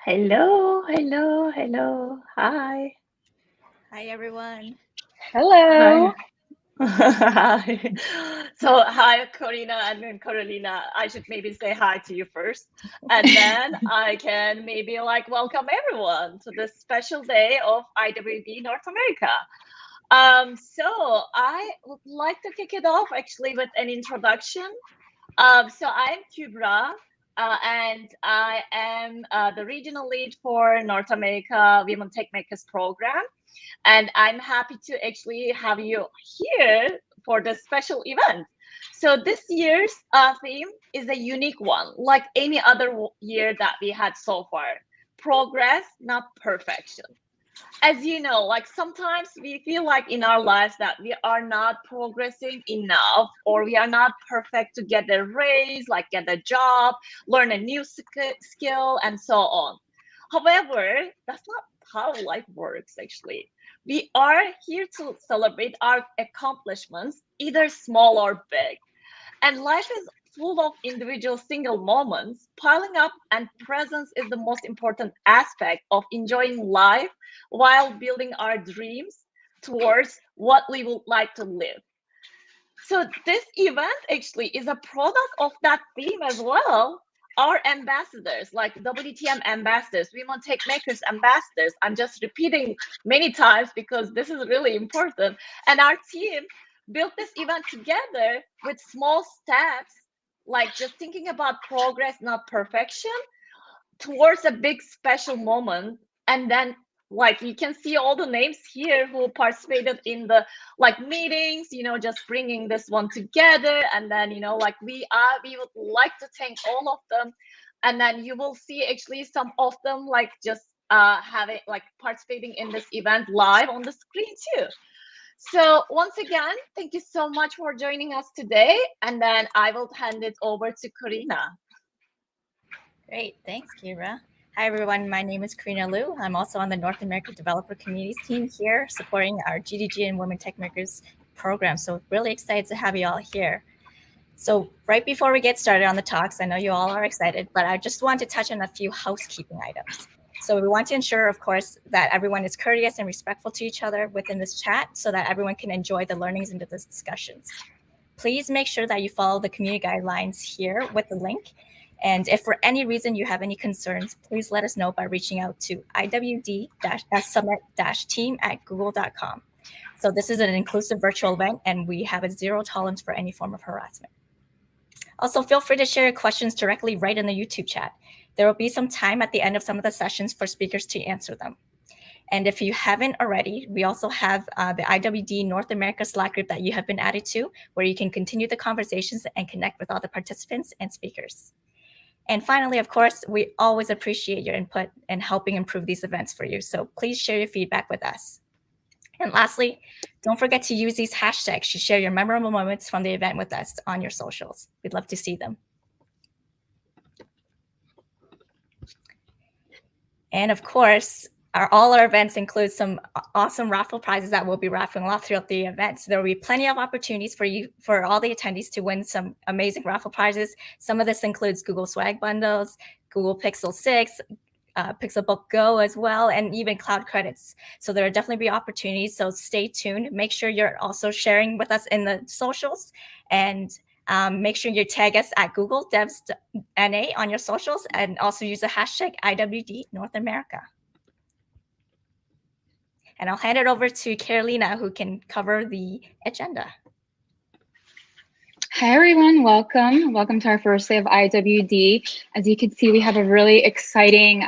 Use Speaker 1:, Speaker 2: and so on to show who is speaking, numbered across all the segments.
Speaker 1: Hello, hello, hello. Hi.
Speaker 2: Hi, everyone.
Speaker 3: Hello.
Speaker 1: Hi. So, hi, Corina and then Carolina. I should maybe say hi to you first, and then I can maybe welcome everyone to this special day of IWD North America. So I would like to kick it off actually with an introduction. So I'm Kübra, and I am the regional lead for North America Women Techmakers program. And I'm happy to actually have you here for this special event. So this year's theme is a unique one, like any other year that we had so far. Progress, not perfection. As you know, sometimes we feel like in our lives that we are not progressing enough, or we are not perfect to get a raise, get a job, learn a new skill, and so on. However, that's not how life works, actually. We are here to celebrate our accomplishments, either small or big. And life is full of individual single moments. Piling up and presence is the most important aspect of enjoying life while building our dreams towards what we would like to live. So this event actually is a product of that theme as well. Our ambassadors, like WTM ambassadors, Women Techmakers ambassadors. I'm just repeating many times because this is really important. And our team built this event together with small steps, like just thinking about progress, not perfection, towards a big special moment. And then you can see all the names here who participated in the meetings, just bringing this one together. And then we would like to thank all of them. And then you will see actually some of them just having participating in this event live on the screen too. So once again, thank you so much for joining us today. And then I will hand it over to Corina.
Speaker 2: Great. Thanks, Kira. Hi, everyone. My name is Karina Liu. I'm also on the North America Developer Communities team here, supporting our GDG and Women Techmakers program. So really excited to have you all here. So right before we get started on the talks, I know you all are excited, but I just want to touch on a few housekeeping items. So we want to ensure, of course, that everyone is courteous and respectful to each other within this chat so that everyone can enjoy the learnings into the discussions. Please make sure that you follow the community guidelines here with the link. And if for any reason you have any concerns, please let us know by reaching out to iwd-summit-team@google.com. So this is an inclusive virtual event, and we have a zero tolerance for any form of harassment. Also, feel free to share your questions directly right in the YouTube chat. There will be some time at the end of some of the sessions for speakers to answer them. And if you haven't already, we also have the IWD North America Slack group that you have been added to, where you can continue the conversations and connect with all the participants and speakers. And finally, of course, we always appreciate your input in helping improve these events for you. So please share your feedback with us. And lastly, don't forget to use these hashtags to share your memorable moments from the event with us on your socials. We'd love to see them. And of course, all our events include some awesome raffle prizes that we'll be raffling off throughout the events. There will be plenty of opportunities for all the attendees to win some amazing raffle prizes. Some of this includes Google Swag bundles, Google Pixel 6, Pixelbook Go as well, and even cloud credits. So there will definitely be opportunities. So stay tuned. Make sure you're also sharing with us in the socials, and make sure you tag us at Google Devs NA on your socials, and also use the hashtag IWD North America. And I'll hand it over to Carolina, who can cover the agenda.
Speaker 3: Hi, everyone. Welcome. Welcome to our first day of IWD. As you can see, we have a really exciting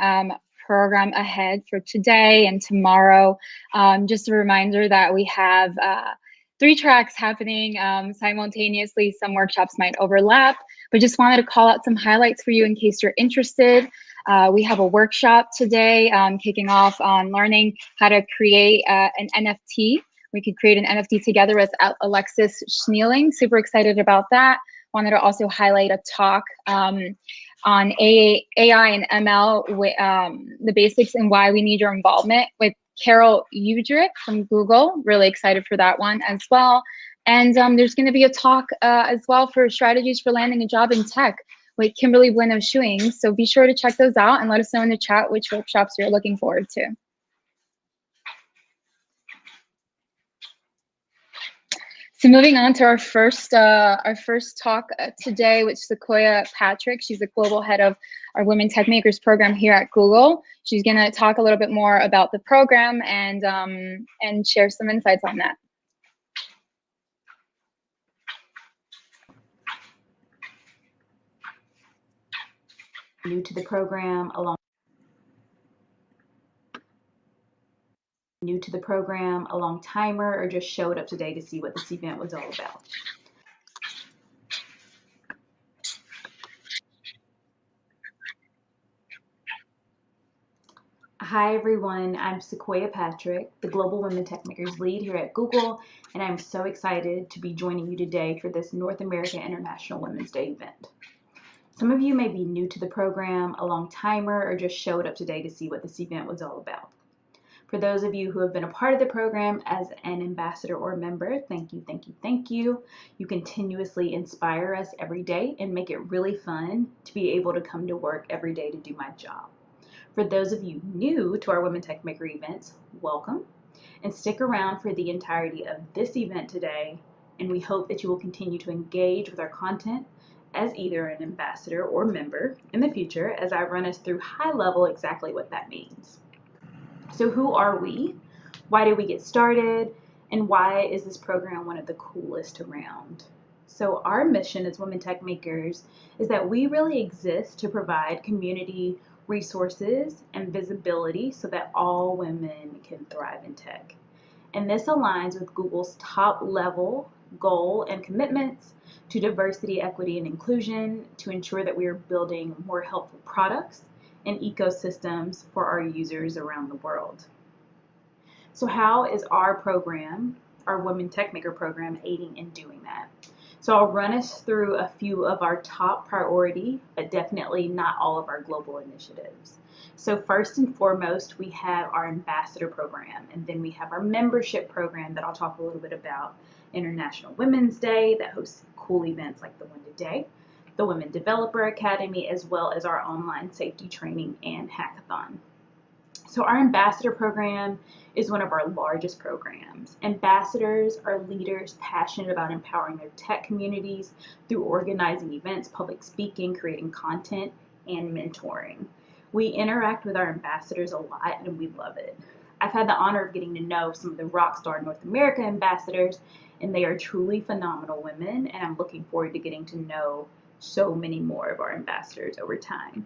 Speaker 3: program ahead for today and tomorrow. Just a reminder that we have 3 tracks happening simultaneously. Some workshops might overlap, but just wanted to call out some highlights for you in case you're interested. We have a workshop today kicking off on learning how to create an NFT. We could create an NFT together with Alexis Schneeling. Super excited about that. Wanted to also highlight a talk on AI and ML, the basics and why we need your involvement, with Carol Ujcic from Google. Really excited for that one as well. And there's going to be a talk as well for strategies for landing a job in tech with Kimberly Bueno-Schuing. So be sure to check those out and let us know in the chat which workshops you're looking forward to. So moving on to our first talk today with Sequoyah Patrick. She's the global head of our Women Techmakers program here at Google. She's going to talk a little bit more about the program and share some insights on that.
Speaker 4: New to the program a long timer, or just showed up today to see what this event was all about. Hi everyone, I'm Sequoyah Patrick, the Global Women Techmakers lead here at Google, and I'm so excited to be joining you today for this North American International Women's Day event. Some of you may be new to the program, a long timer, or just showed up today to see what this event was all about. For those of you who have been a part of the program as an ambassador or member, thank you, thank you, thank you. You continuously inspire us every day and make it really fun to be able to come to work every day to do my job. For those of you new to our Women Tech Maker events, welcome, and stick around for the entirety of this event today, and we hope that you will continue to engage with our content as either an ambassador or member in the future as I run us through high level exactly what that means. So who are we? Why did we get started? And why is this program one of the coolest around? So our mission as Women Tech Makers is that we really exist to provide community resources and visibility so that all women can thrive in tech. And this aligns with Google's top level goal and commitments to diversity, equity, and inclusion to ensure that we are building more helpful products and ecosystems for our users around the world. So how is our program, our Women Tech Maker program, aiding in doing that? So I'll run us through a few of our top priority, but definitely not all of our global initiatives. So first and foremost, we have our ambassador program, and then we have our membership program that I'll talk a little bit about. International Women's Day that hosts cool events like the one today, the Women Developer Academy, as well as our online safety training and hackathon. So our ambassador program is one of our largest programs. Ambassadors are leaders passionate about empowering their tech communities through organizing events, public speaking, creating content, and mentoring. We interact with our ambassadors a lot and we love it. I've had the honor of getting to know some of the Rockstar North America ambassadors, and they are truly phenomenal women, and I'm looking forward to getting to know so many more of our ambassadors over time.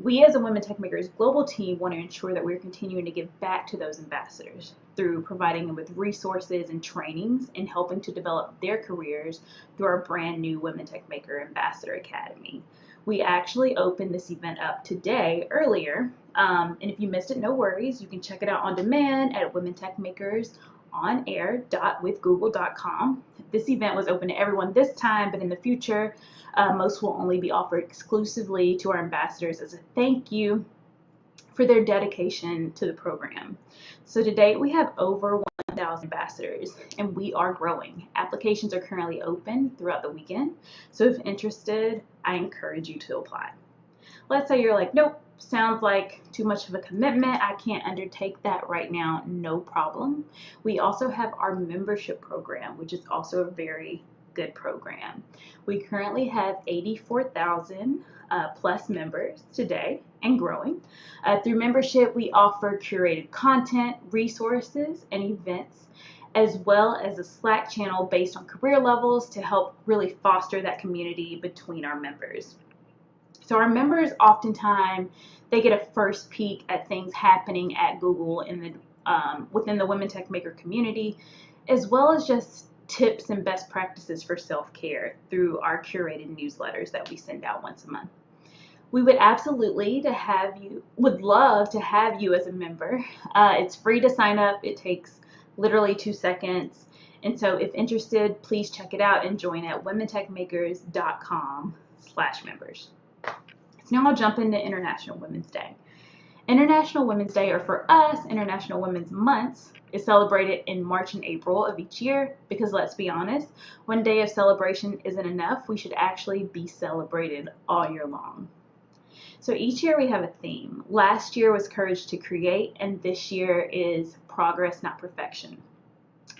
Speaker 4: We as a Women Tech Makers global team want to ensure that we're continuing to give back to those ambassadors through providing them with resources and trainings and helping to develop their careers through our brand new Women Tech Maker Ambassador Academy. We actually opened this event up today earlier, and if you missed it, no worries. You can check it out on demand at womentechmakersonair.withgoogle.com. This event was open to everyone this time, but in the future, most will only be offered exclusively to our ambassadors as a thank you for their dedication to the program. So to date, we have over 1,000 ambassadors, and we are growing. Applications are currently open throughout the weekend, so if interested, I encourage you to apply. Let's say you're like, nope, sounds like too much of a commitment. I can't undertake that right now. No problem. We also have our membership program, which is also a very good program. We currently have 84,000 plus members today and growing. Through membership, we offer curated content, resources, and events, as well as a Slack channel based on career levels to help really foster that community between our members. So our members oftentimes, they get a first peek at things happening at Google in the within the Women Techmaker community, as well as just tips and best practices for self-care through our curated newsletters that we send out once a month. We would absolutely would love to have you as a member. It's free to sign up. It takes literally 2 seconds. And so if interested, please check it out and join at womentechmakers.com/members. So now I'll jump into International Women's Day. International Women's Day, or for us, International Women's Months, is celebrated in March and April of each year because, let's be honest, one day of celebration isn't enough. We should actually be celebrated all year long. So each year we have a theme. Last year was Courage to Create, and this year is Progress, Not Perfection,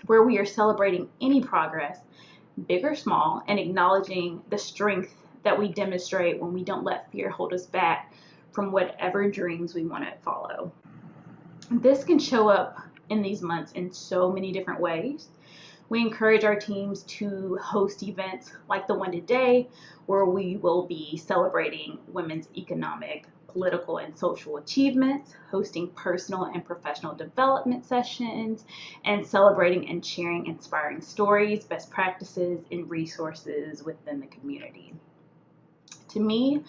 Speaker 4: where we are celebrating any progress, big or small, and acknowledging the strength that we demonstrate when we don't let fear hold us back from whatever dreams we want to follow. This can show up in these months in so many different ways. We encourage our teams to host events like the one today, where we will be celebrating women's economic, political, and social achievements, hosting personal and professional development sessions, and celebrating and sharing inspiring stories, best practices, and resources within the community. To me,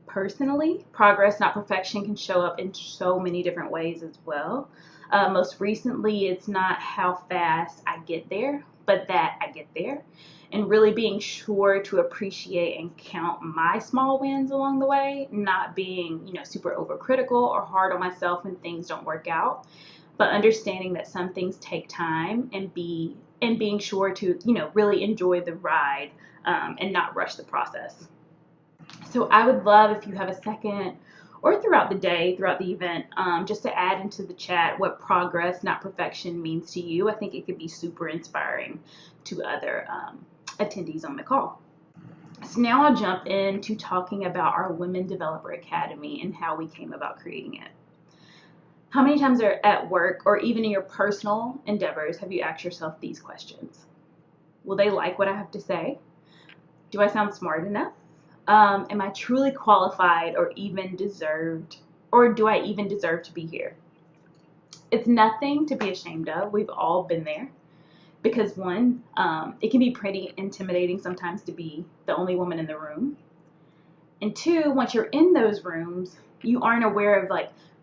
Speaker 4: personally, progress, not perfection, can show up in so many different ways as well. Most recently, it's not how fast I get there, but that I get there, and really being sure to appreciate and count my small wins along the way, not being, super overcritical or hard on myself when things don't work out, but understanding that some things take time and being sure to, really enjoy the ride and not rush the process. So I would love if you have a second, or throughout the day, throughout the event, just to add into the chat what progress, not perfection, means to you. I think it could be super inspiring to other attendees on the call. So now I'll jump into talking about our Women Developer Academy and how we came about creating it. How many times are at work or even in your personal endeavors have you asked yourself these questions? Will they like what I have to say? Do I sound smart enough? Am I truly qualified or do I even deserve to be here? It's nothing to be ashamed of. We've all been there. Because one, it can be pretty intimidating sometimes to be the only woman in the room. And two, once you're in those rooms, you aren't aware of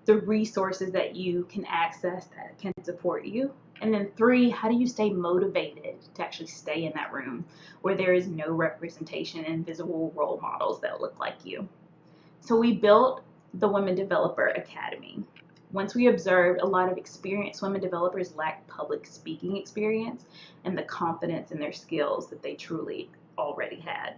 Speaker 4: the resources that you can access that can support you. And then three, how do you stay motivated to actually stay in that room where there is no representation and visible role models that look like you? So we built the Women Developer Academy. Once we observed a lot of experienced women developers lack public speaking experience and the confidence in their skills that they truly already had.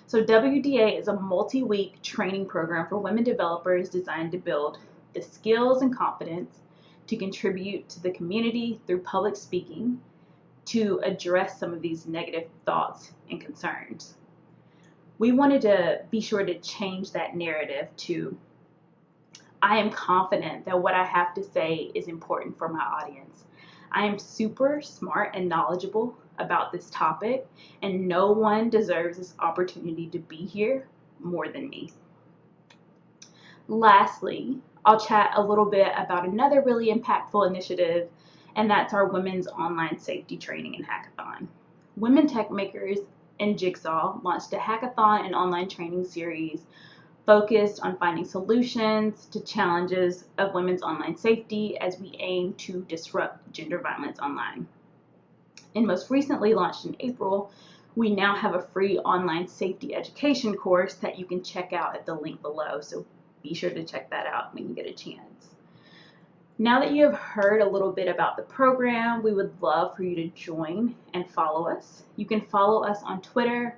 Speaker 4: So WDA is a multi-week training program for women developers designed to build the skills and confidence to contribute to the community through public speaking, to address some of these negative thoughts and concerns. We wanted to be sure to change that narrative to, I am confident that what I have to say is important for my audience. I am super smart and knowledgeable about this topic, and no one deserves this opportunity to be here more than me. Lastly, I'll chat a little bit about another really impactful initiative, and that's our Women's Online Safety Training and Hackathon. Women Techmakers and Jigsaw launched a hackathon and online training series focused on finding solutions to challenges of women's online safety as we aim to disrupt gender violence online. And most recently launched in April, we now have a free online safety education course that you can check out at the link below. So be sure to check that out when you get a chance. Now that you have heard a little bit about the program, we would love for you to join and follow us. You can follow us on Twitter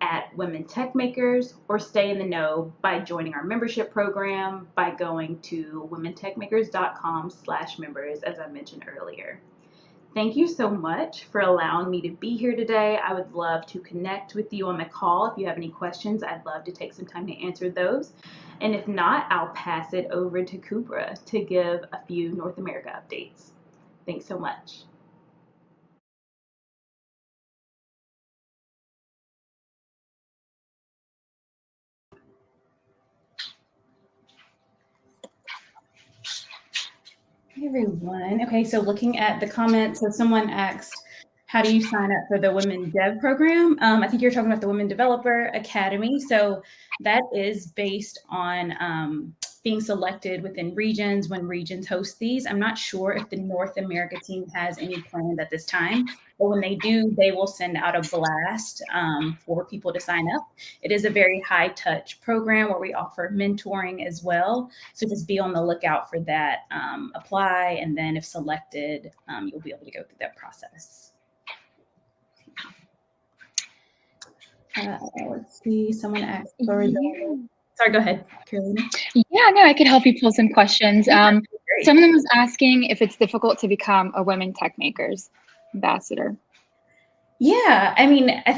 Speaker 4: at Women Techmakers, or stay in the know by joining our membership program by going to womentechmakers.com/members, as I mentioned earlier. Thank you so much for allowing me to be here today. I would love to connect with you on the call. If you have any questions, I'd love to take some time to answer those. And if not, I'll pass it over to Kübra to give a few North America updates. Thanks so much.
Speaker 5: Hey everyone. Okay, so looking at the comments, so someone asked, how do you sign up for the Women Dev program? I think you're talking about the Women Developer Academy. So that is based on being selected within regions when regions host these. I'm not sure if the North America team has any plans at this time, but when they do, they will send out a blast for people to sign up. It is a very high touch program where we offer mentoring as well. So just be on the lookout for that, apply, and then if selected, you'll be able to go through that process. Let's see, someone asked for sorry, go ahead, Carolyn.
Speaker 3: Yeah, no, I could help you pull some questions. Someone was asking if it's difficult to become a Women Techmakers ambassador.
Speaker 5: Yeah, I mean, I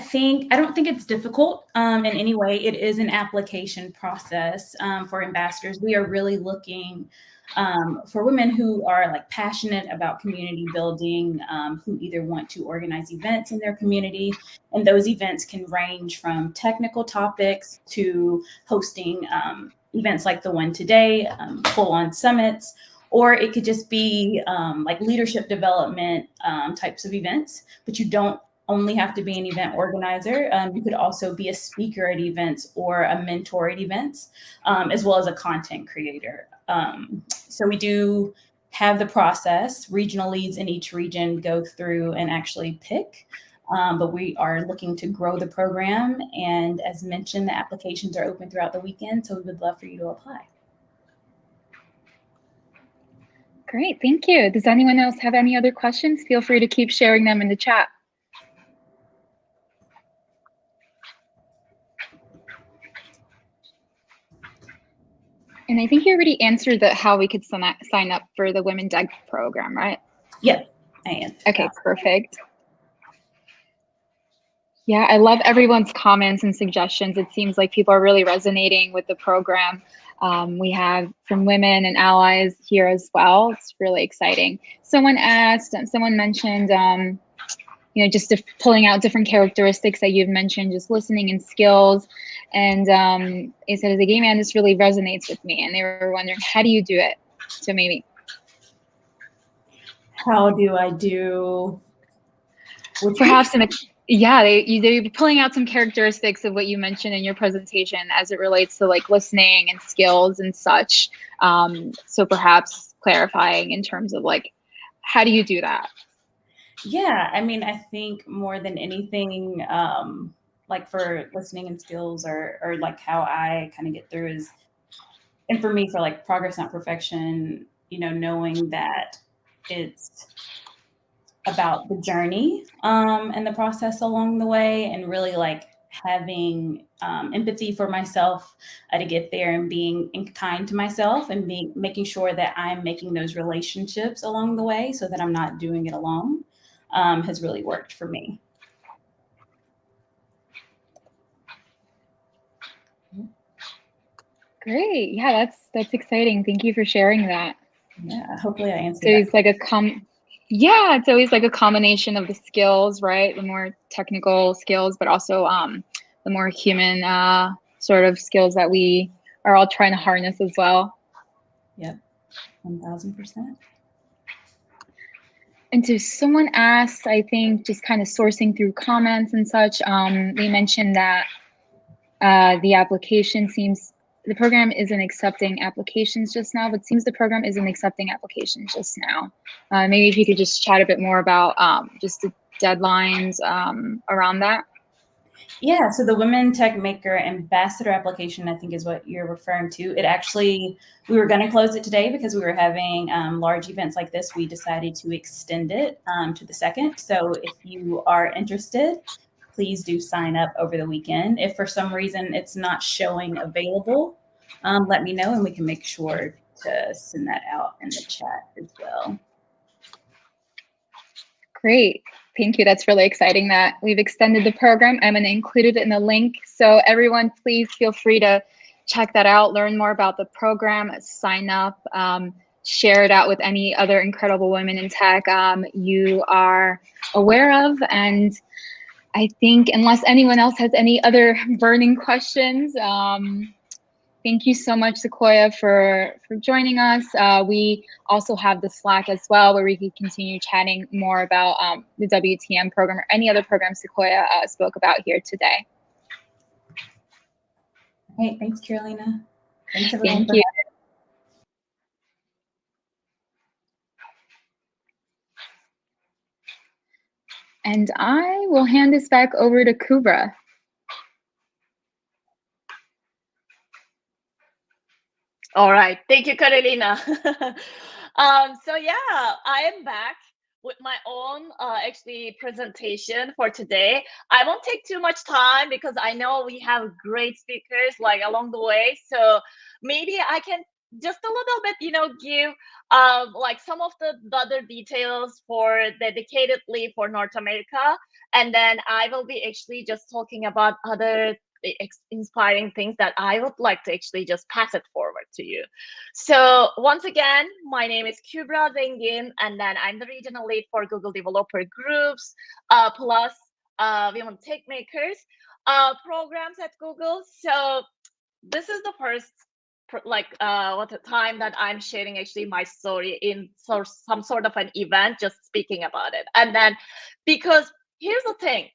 Speaker 5: don't think it's difficult in any way. It is an application process for ambassadors. We are really looking for women who are like passionate about community building, who either want to organize events in their community, and those events can range from technical topics to hosting events like the one today, full-on summits, or it could just be like leadership development types of events, but you don't only have to be an event organizer. You could also be a speaker at events or a mentor at events, as well as a content creator. So we do have the process. Regional leads in each region go through and actually pick, but we are looking to grow the program. And as mentioned, the applications are open throughout the weekend, so we would love for you to apply.
Speaker 3: Great, thank you. Does anyone else have any other questions? Feel free to keep sharing them in the chat. And I think you already answered how we could sign up for the Women Dev program, right?
Speaker 5: Yeah, I am.
Speaker 3: Okay, perfect. Yeah, I love everyone's comments and suggestions. It seems like people are really resonating with the program. We have from women and allies here as well. It's really exciting. Someone mentioned, you know, just pulling out different characteristics that you've mentioned, just listening and skills. And he said, as a gay man, this really resonates with me. And they were wondering, how do you do it? So maybe.
Speaker 5: How do I do?
Speaker 3: Perhaps they're pulling out some characteristics of what you mentioned in your presentation as it relates to like listening and skills and such. So perhaps clarifying in terms of like, how do you do that?
Speaker 5: Yeah, I mean, I think more than anything, like for listening and skills or like how I kind of get through is, and for me, for like progress, not perfection, you know, knowing that it's about the journey and the process along the way, and really like having empathy for myself to get there, and being kind to myself, and making sure that I'm making those relationships along the way so that I'm not doing it alone, has really worked for me.
Speaker 3: Great. Yeah, that's exciting. Thank you for sharing that.
Speaker 5: Yeah, hopefully I answered
Speaker 3: so it's like it's always like a combination of the skills, right? The more technical skills, but also the more human sort of skills that we are all trying to harness as well.
Speaker 5: Yep, 1000%.
Speaker 3: And so someone asked, I think, just kind of sourcing through comments and such, they mentioned that the program isn't accepting applications just now, but seems the program isn't accepting applications just now. Maybe if you could just chat a bit more about just the deadlines around that.
Speaker 5: Yeah, so the Women Tech Maker Ambassador application, I think is what you're referring to. It actually, we were going to close it today because we were having large events like this. We decided to extend it to the 2nd. So if you are interested, please do sign up over the weekend. If for some reason it's not showing available, let me know and we can make sure to send that out in the chat as well.
Speaker 3: Great. Thank you. That's really exciting that we've extended the program. I'm going to include it in the link. So everyone, please feel free to check that out, learn more about the program, sign up, share it out with any other incredible women in tech you are aware of. And I think unless anyone else has any other burning questions, thank you so much, Sequoyah, for joining us. We also have the Slack as well, where we can continue chatting more about the WTM program or any other program Sequoyah spoke about here today.
Speaker 5: Hey, thanks, Carolina. Thanks, everyone.
Speaker 3: Thank you. And I will hand this back over to Kübra.
Speaker 1: All right, thank you, Carolina. So yeah, I am back with my own actually presentation for today. I won't take too much time because I know we have great speakers like along the way. So maybe I can just a little bit, give like some of the other details for dedicatedly for North America, and then I will be actually just talking about other inspiring things that I would like to actually just pass it forward to you. So once again, my name is Kübra Zengin, and then I'm the regional lead for Google Developer Groups, plus Women Techmakers programs at Google. So this is the first time that I'm sharing actually my story in some sort of an event, just speaking about it. And then because here's the thing,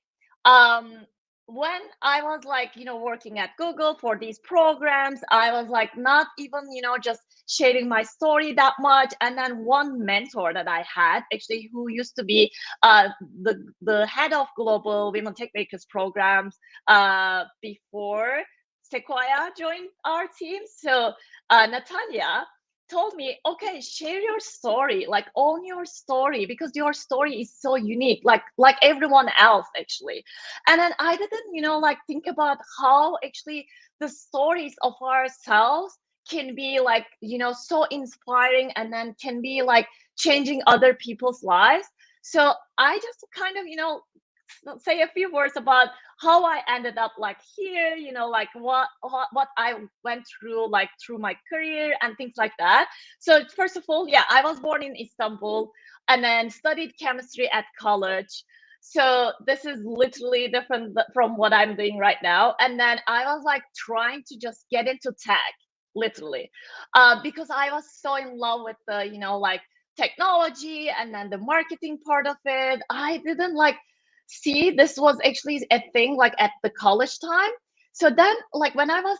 Speaker 1: when I was like, working at Google for these programs, I was like not even, just sharing my story that much. And then one mentor that I had actually, who used to be the head of global Women Tech Makers programs before Sequoyah joined our team. So Natalia told me, okay, share your story, like own your story, because your story is so unique, like everyone else actually. And then I didn't, like think about how actually the stories of ourselves can be like, so inspiring, and then can be like changing other people's lives. So I just kind of, say a few words about how I ended up like here, like what I went through, like through my career and things like that. So first of all, yeah, I was born in Istanbul and then studied chemistry at college. So this is literally different from what I'm doing right now. And then I was like trying to just get into tech, literally, because I was so in love with the, like technology and then the marketing part of it. I didn't like see this was actually a thing like at the college time. So then like when I was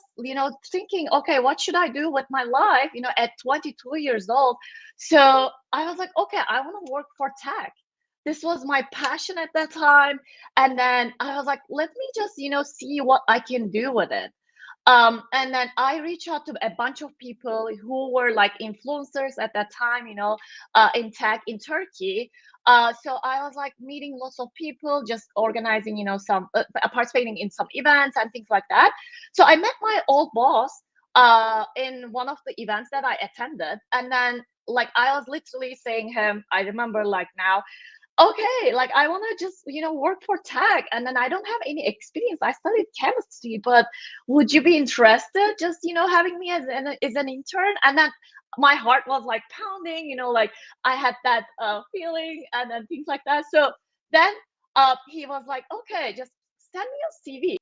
Speaker 1: thinking, okay, what should I do with my life, at 22 years old. So I was like, okay, I want to work for tech. This was my passion at that time. And then I was like, let me just see what I can do with it. And then I reached out to a bunch of people who were like influencers at that time, in tech in Turkey. So I was like meeting lots of people, just organizing, some participating in some events and things like that. So I met my old boss in one of the events that I attended, and then like I was literally saying him, I remember like now, okay, like I want to just work for tech, and then I don't have any experience. I studied chemistry, but would you be interested just having me as an intern? And then my heart was like pounding, like I had that feeling and then things like that. So then he was like, okay, just send me your CV.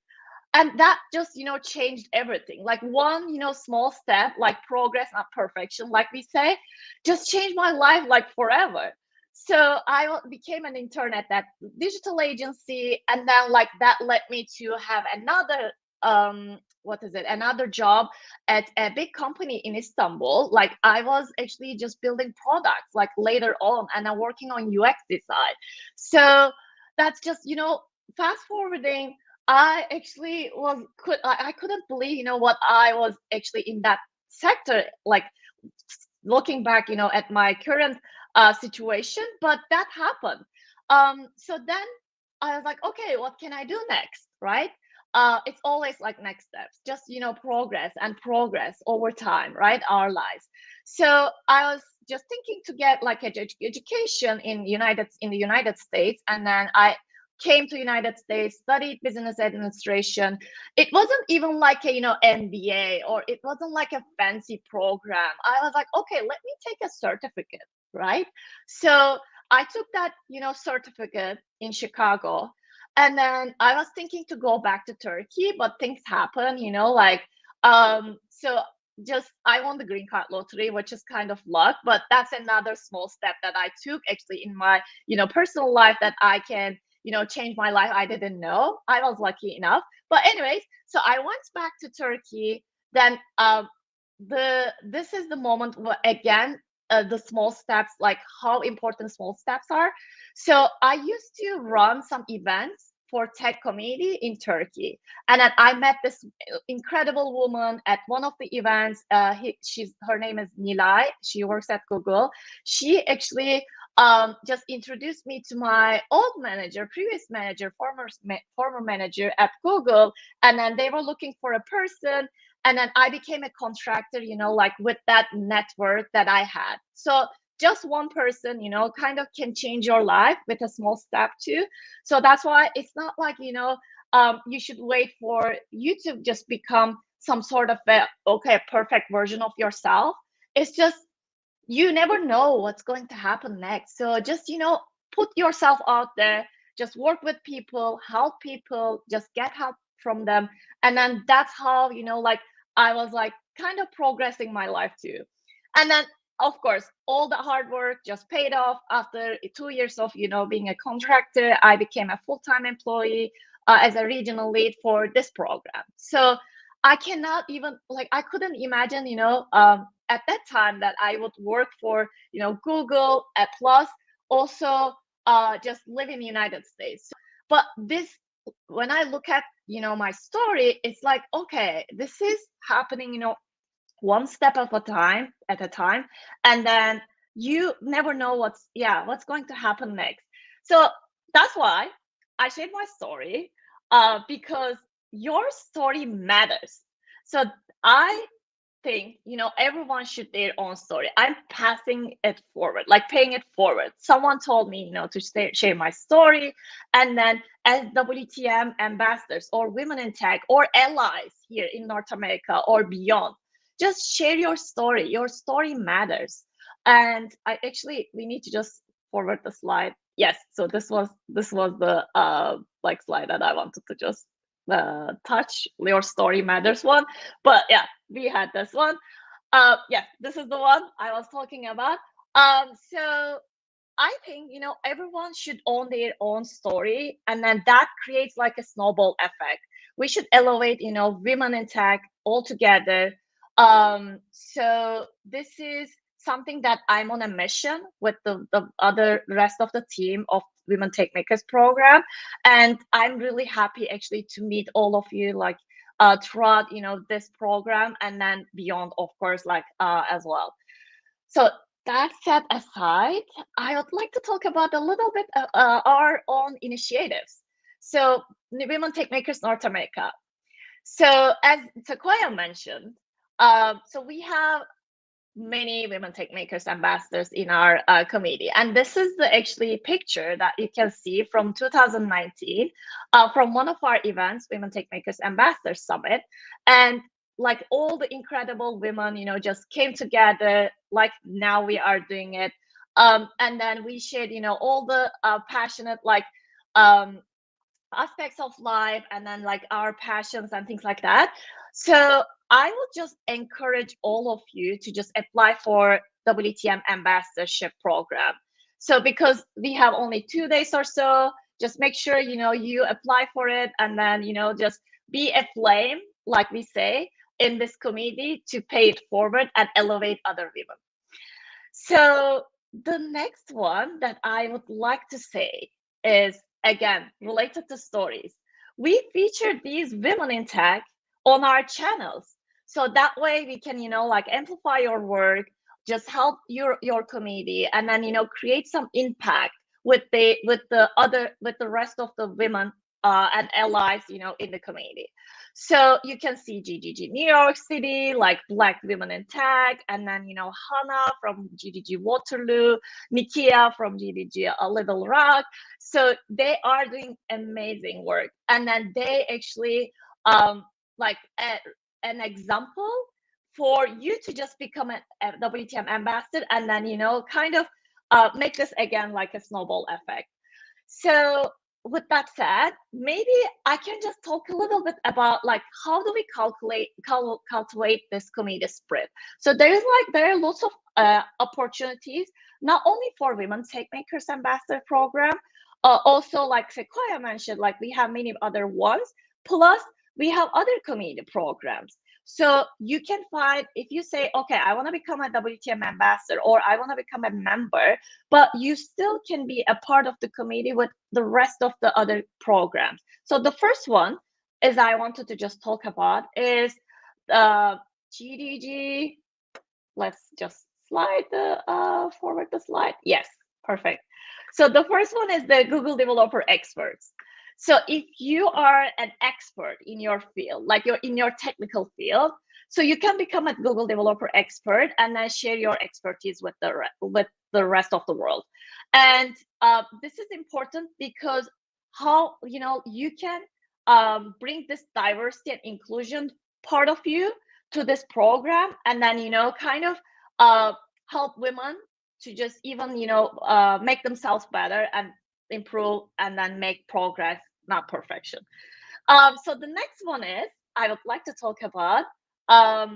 Speaker 1: And that just changed everything. Like one small step, like progress, not perfection, like we say, just changed my life like forever. So I became an intern at that digital agency, and then like that led me to have another another job at a big company in Istanbul. Like I was actually just building products like later on, and I'm working on UX design. So that's just fast forwarding. I actually I couldn't believe, what I was actually in that sector, like looking back, at my current situation, but that happened. So then I was like, okay, what can I do next, right? It's always like next steps, just progress and progress over time, right? Our lives. So I was just thinking to get like education in the United States, and then I came to United States, studied business administration. It wasn't even like a MBA, or it wasn't like a fancy program. I was like, okay, let me take a certificate, right? So I took that certificate in Chicago, and then I was thinking to go back to Turkey, but things happen, so just I won the green card lottery, which is kind of luck, but that's another small step that I took actually in my personal life, that I can change my life. I didn't know. I was lucky enough. But anyways, so I went back to Turkey. Then this is the moment where, again, the small steps, like how important small steps are. So I used to run some events for tech community in Turkey, and then I met this incredible woman at one of the events. Her name is Nilay. She works at Google. She actually just introduced me to my old manager, previous manager, former manager at Google, and then they were looking for a person, and then I became a contractor, like with that network that I had. So just one person, kind of can change your life with a small step too. So that's why it's not like, you should wait for you to just become some sort of perfect version of yourself. It's just, you never know what's going to happen next. So just, put yourself out there, just work with people, help people, just get help from them. And then that's how, like I was like kind of progressing my life too. And then of course, all the hard work just paid off. After 2 years of, being a contractor, I became a full-time employee as a regional lead for this program. So I cannot even, like, I couldn't imagine, at that time that I would work for, Google at Plus, also just live in the United States. But this, when I look at, my story, it's like, okay, this is happening, one step at a time, and then you never know what's going to happen next. So that's why I shared my story, because your story matters. So I think everyone should their own story. I'm passing it forward, like paying it forward. Someone told me to share my story, and then as WTM ambassadors or women in tech or allies here in North America or beyond, just share your story. Your story matters. And we need to just forward the slide. Yes, so this was the slide that I wanted to just touch, your story matters one. But yeah, we had this one. Yeah, this is the one I was talking about. So I think everyone should own their own story, and then that creates like a snowball effect. We should elevate women in tech all together. So this is something that I'm on a mission with the other rest of the team of Women Techmakers program, and I'm really happy actually to meet all of you, like throughout this program, and then beyond, of course, like as well. So that set aside, I would like to talk about a little bit our own initiatives. So Women Techmakers North America. So as Sequoyah mentioned, so we have many Women Techmakers ambassadors in our committee, and this is the actually picture that you can see from 2019 from one of our events, Women Techmakers Ambassador Summit. And like all the incredible women just came together, like now we are doing it, and then we shared all the passionate aspects of life, and then like our passions and things like that. So I would just encourage all of you to just apply for WTM ambassadorship program. So because we have only 2 days or so, just make sure you apply for it, and then just be a flame, like we say in this community, to pay it forward and elevate other women. So the next one that I would like to say is, again, related to stories. we feature these women in tech on our channels. So that way we can, like amplify your work, just help your community, and then, create some impact with the rest of the women and allies, in the community. So you can see GGG New York City, like Black Women in Tech, and then, Hannah from GGG Waterloo, Nikia from GGG Little Rock. So they are doing amazing work. And then they actually, like an example for you to just become a WTM ambassador, and then, kind of make this again like a snowball effect. So with that said, maybe I can just talk a little bit about like how do we cultivate this community spirit. So there are lots of opportunities, not only for Women Techmakers Ambassador Program, also like Sequoyah mentioned, like we have many other ones, plus we have other community programs. So you can find, if you say, okay, I want to become a WTM ambassador, or I want to become a member, but you still can be a part of the community with the rest of the other programs. So the first one is I wanted to just talk about is GDG. Let's just slide forward the slide. Yes, perfect. So the first one is the Google Developer Experts. So if you are an expert in your field, like you're in your technical field, so you can become a Google Developer Expert and then share your expertise with the rest of the world. And this is important because how you can bring this diversity and inclusion part of you to this program, and then kind of help women to just even make themselves better and improve, and then make progress, not perfection. So the next one is I would like to talk about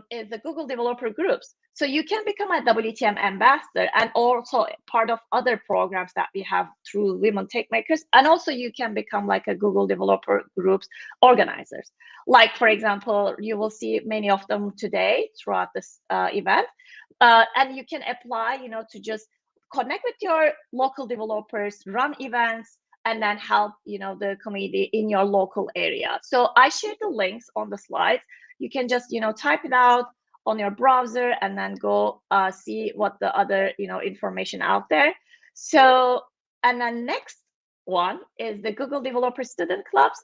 Speaker 1: is the Google Developer Groups. So you can become a WTM ambassador and also part of other programs that we have through Women Techmakers. And also you can become like a Google Developer Groups organizers. Like, for example, you will see many of them today throughout this event. And you can apply, to just connect with your local developers, run events, and then help, the community in your local area. So I shared the links on the slides. You can just, type it out on your browser and then go see what the other, information out there. So, and then next one is the Google Developer Student Clubs.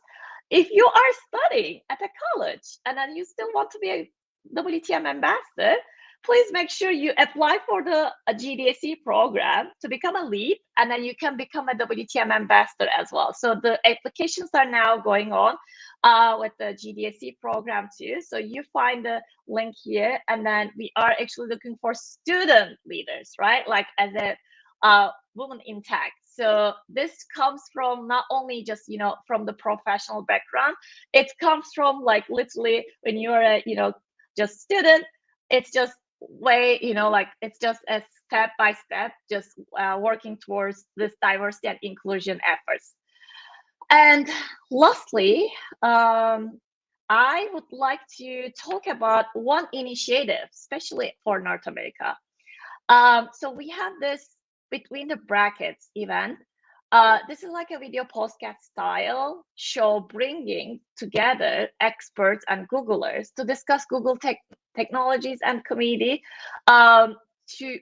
Speaker 1: If you are studying at a college and then you still want to be a WTM ambassador, please make sure you apply for the GDSE program to become a lead, and then you can become a WTM ambassador as well. So the applications are now going on with the GDSE program too. So you find the link here, and then we are actually looking for student leaders, right? Like as a woman in tech. So this comes from not only just, from the professional background, it comes from like literally when you're a, just student, it's just way, like it's just a step by step, just working towards this diversity and inclusion efforts. And lastly, I would like to talk about one initiative, especially for North America. So we have this Between the Brackets event. This is like a video podcast style show bringing together experts and Googlers to discuss Google technologies and community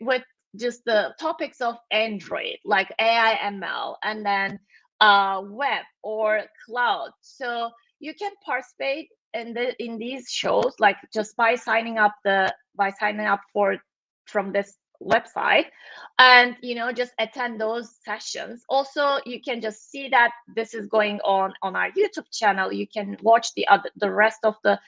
Speaker 1: with just the topics of Android, like AI, ML, and then web or cloud. So you can participate in these shows, like just by signing up from this website, and just attend those sessions. Also, you can just see that this is going on our YouTube channel. You can watch the rest of the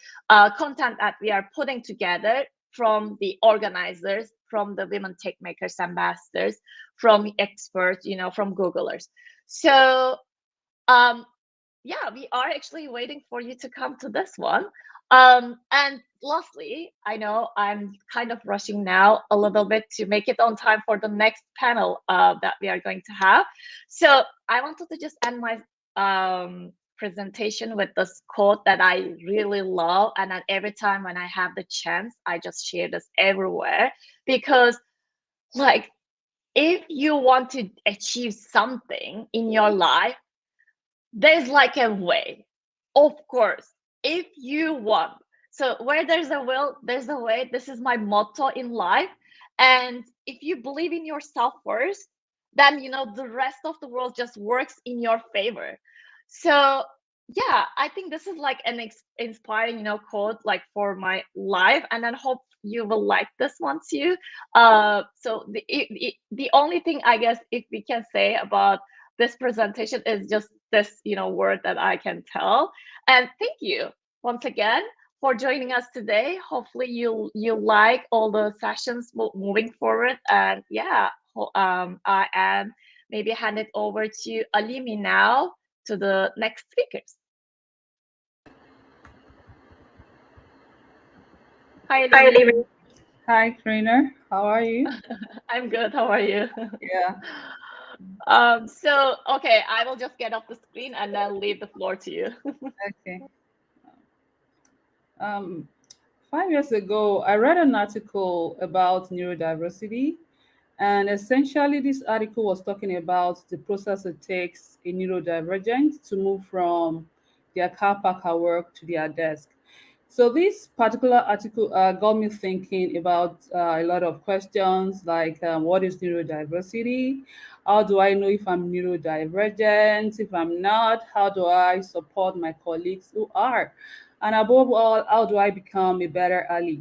Speaker 1: content that we are putting together from the organizers, from the Women Techmakers ambassadors, from experts, from Googlers. So yeah, we are actually waiting for you to come to this one. And lastly, I know I'm kind of rushing now a little bit to make it on time for the next panel that we are going to have. So I wanted to just end my presentation with this quote that I really love. And then every time when I have the chance, I just share this everywhere, because like, if you want to achieve something in your life, there's like a way. of course, if you want. So where there's a will, there's a way. This is my motto in life. And if you believe in yourself first, then the rest of the world just works in your favor. So yeah, I think this is like an inspiring quote like for my life, and then hope you will like this one too. So the only thing I guess if we can say about this presentation is just this word that I can tell. And thank you once again for joining us today. Hopefully you like all the sessions moving forward. And yeah, I am maybe hand it over to Alimi now to the next speakers. Hi, Alimi.
Speaker 6: Hi, Karina. How are you?
Speaker 1: I'm good. How are you?
Speaker 6: Yeah.
Speaker 1: So, okay, I will just get off the screen and then leave the floor to you.
Speaker 6: Okay. 5 years ago, I read an article about neurodiversity, and essentially, this article was talking about the process it takes a neurodivergent to move from their car park at work to their desk. So this particular article got me thinking about a lot of questions like what is neurodiversity? How do I know if I'm neurodivergent? If I'm not, how do I support my colleagues who are? And above all, how do I become a better ally?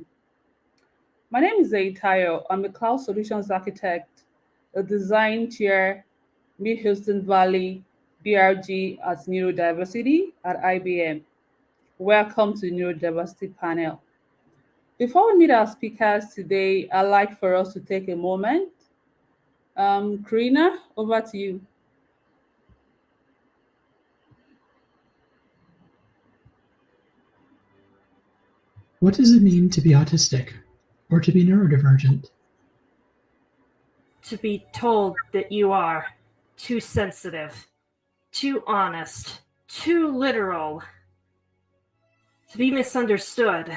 Speaker 6: My name is Eyitayo. I'm a cloud solutions architect, a design chair, Mid Houston Valley, BRG at Neurodiversity at IBM. Welcome to the Neurodiversity panel. Before we meet our speakers today, I'd like for us to take a moment. Karina, over to you.
Speaker 7: What does it mean to be autistic or to be neurodivergent?
Speaker 8: To be told that you are too sensitive, too honest, too literal, to be misunderstood.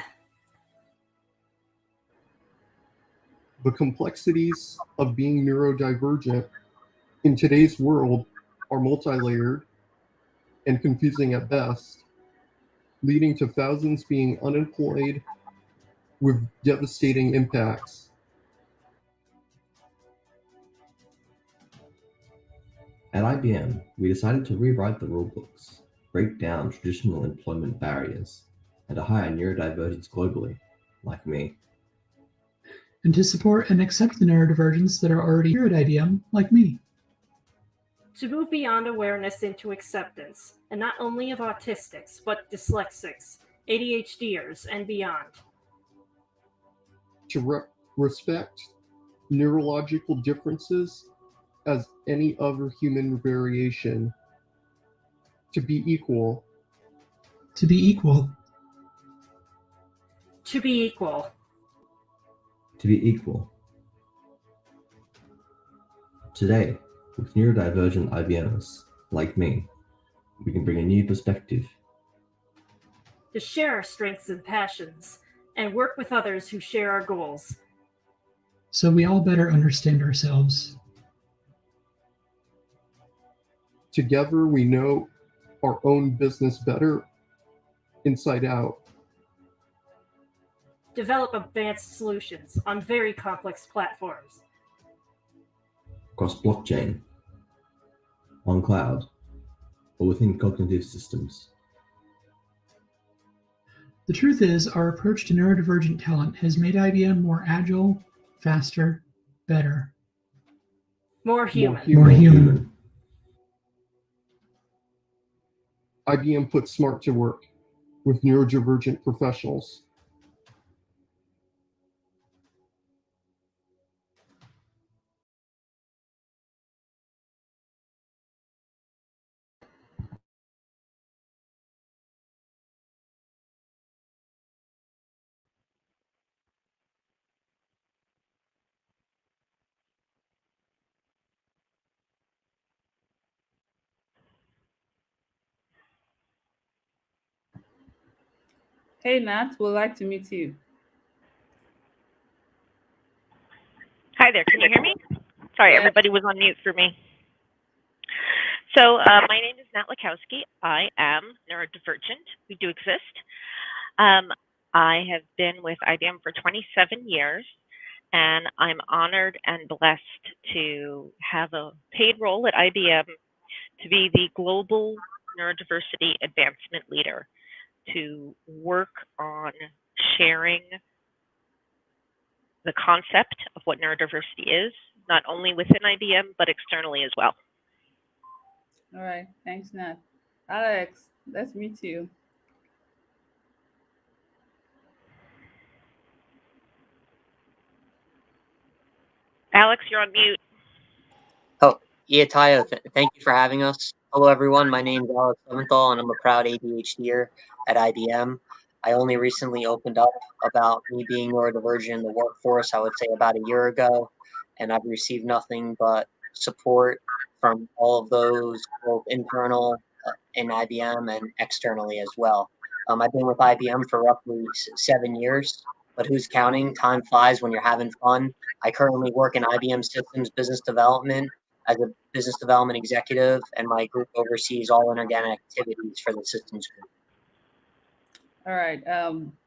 Speaker 9: The complexities of being neurodivergent in today's world are multi-layered and confusing at best, leading to thousands being unemployed with devastating impacts.
Speaker 10: At IBM, we decided to rewrite the rulebooks, break down traditional employment barriers, and to hire neurodivergents globally, like me.
Speaker 7: And to support and accept the neurodivergents that are already here at IBM, like me.
Speaker 8: To move beyond awareness into acceptance, and not only of autistics, but dyslexics, ADHDers, and beyond.
Speaker 9: To respect neurological differences as any other human variation. To be equal.
Speaker 7: To be equal.
Speaker 8: To be equal.
Speaker 10: To be equal. Today, with neurodivergent IBMers, like me, we can bring a new perspective.
Speaker 8: To share our strengths and passions, and work with others who share our goals.
Speaker 7: So we all better understand ourselves.
Speaker 9: Together we know our own business better, inside out.
Speaker 8: Develop advanced solutions on very complex platforms.
Speaker 10: Across blockchain, on cloud, or within cognitive systems.
Speaker 7: The truth is, our approach to neurodivergent talent has made IBM more agile, faster, better.
Speaker 8: More human.
Speaker 7: More human.
Speaker 9: IBM puts smart to work with neurodivergent professionals.
Speaker 6: Hey, Nat, we'd like to meet you.
Speaker 11: Hi there, can you hear me? Sorry, everybody was on mute for me. So my name is Nat Lyckowski. I am neurodivergent. We do exist. I have been with IBM for 27 years, and I'm honored and blessed to have a paid role at IBM to be the Global Neurodiversity Advancement Leader, to work on sharing the concept of what neurodiversity is, not only within IBM, but externally as well.
Speaker 6: All right, thanks, Nat. Alex, let's meet you.
Speaker 11: Alex, you're on mute.
Speaker 12: Oh, Eyitayo, thank you for having us. Hello, everyone. My name is Alex Leventhal, and I'm a proud ADHDer at IBM. I only recently opened up about me being neurodivergent in the workforce, I would say about a year ago, and I've received nothing but support from all of those, both internal in IBM and externally as well. I've been with IBM for roughly 7 years, but who's counting? Time flies when you're having fun. I currently work in IBM Systems Business Development as a business development executive, and my group oversees all inorganic activities for the systems group.
Speaker 6: All right,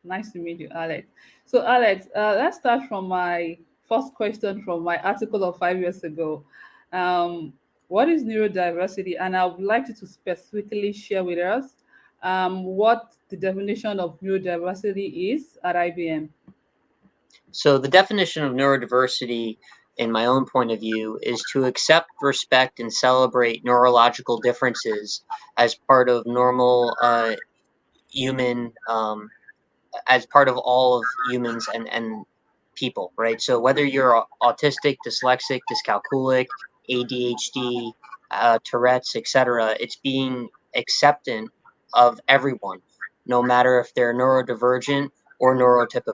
Speaker 6: nice to meet you, Alex. So, Alex, let's start from my first question from my article of 5 years ago. What is neurodiversity? And I would like you to specifically share with us what the definition of neurodiversity is at IBM.
Speaker 12: So the definition of neurodiversity, in my own point of view, is to accept, respect, and celebrate neurological differences as part of normal human, as part of all of humans and people, right? So whether you're autistic, dyslexic, dyscalculic, ADHD, Tourette's, etc., it's being acceptant of everyone, no matter if they're neurodivergent or neurotypical.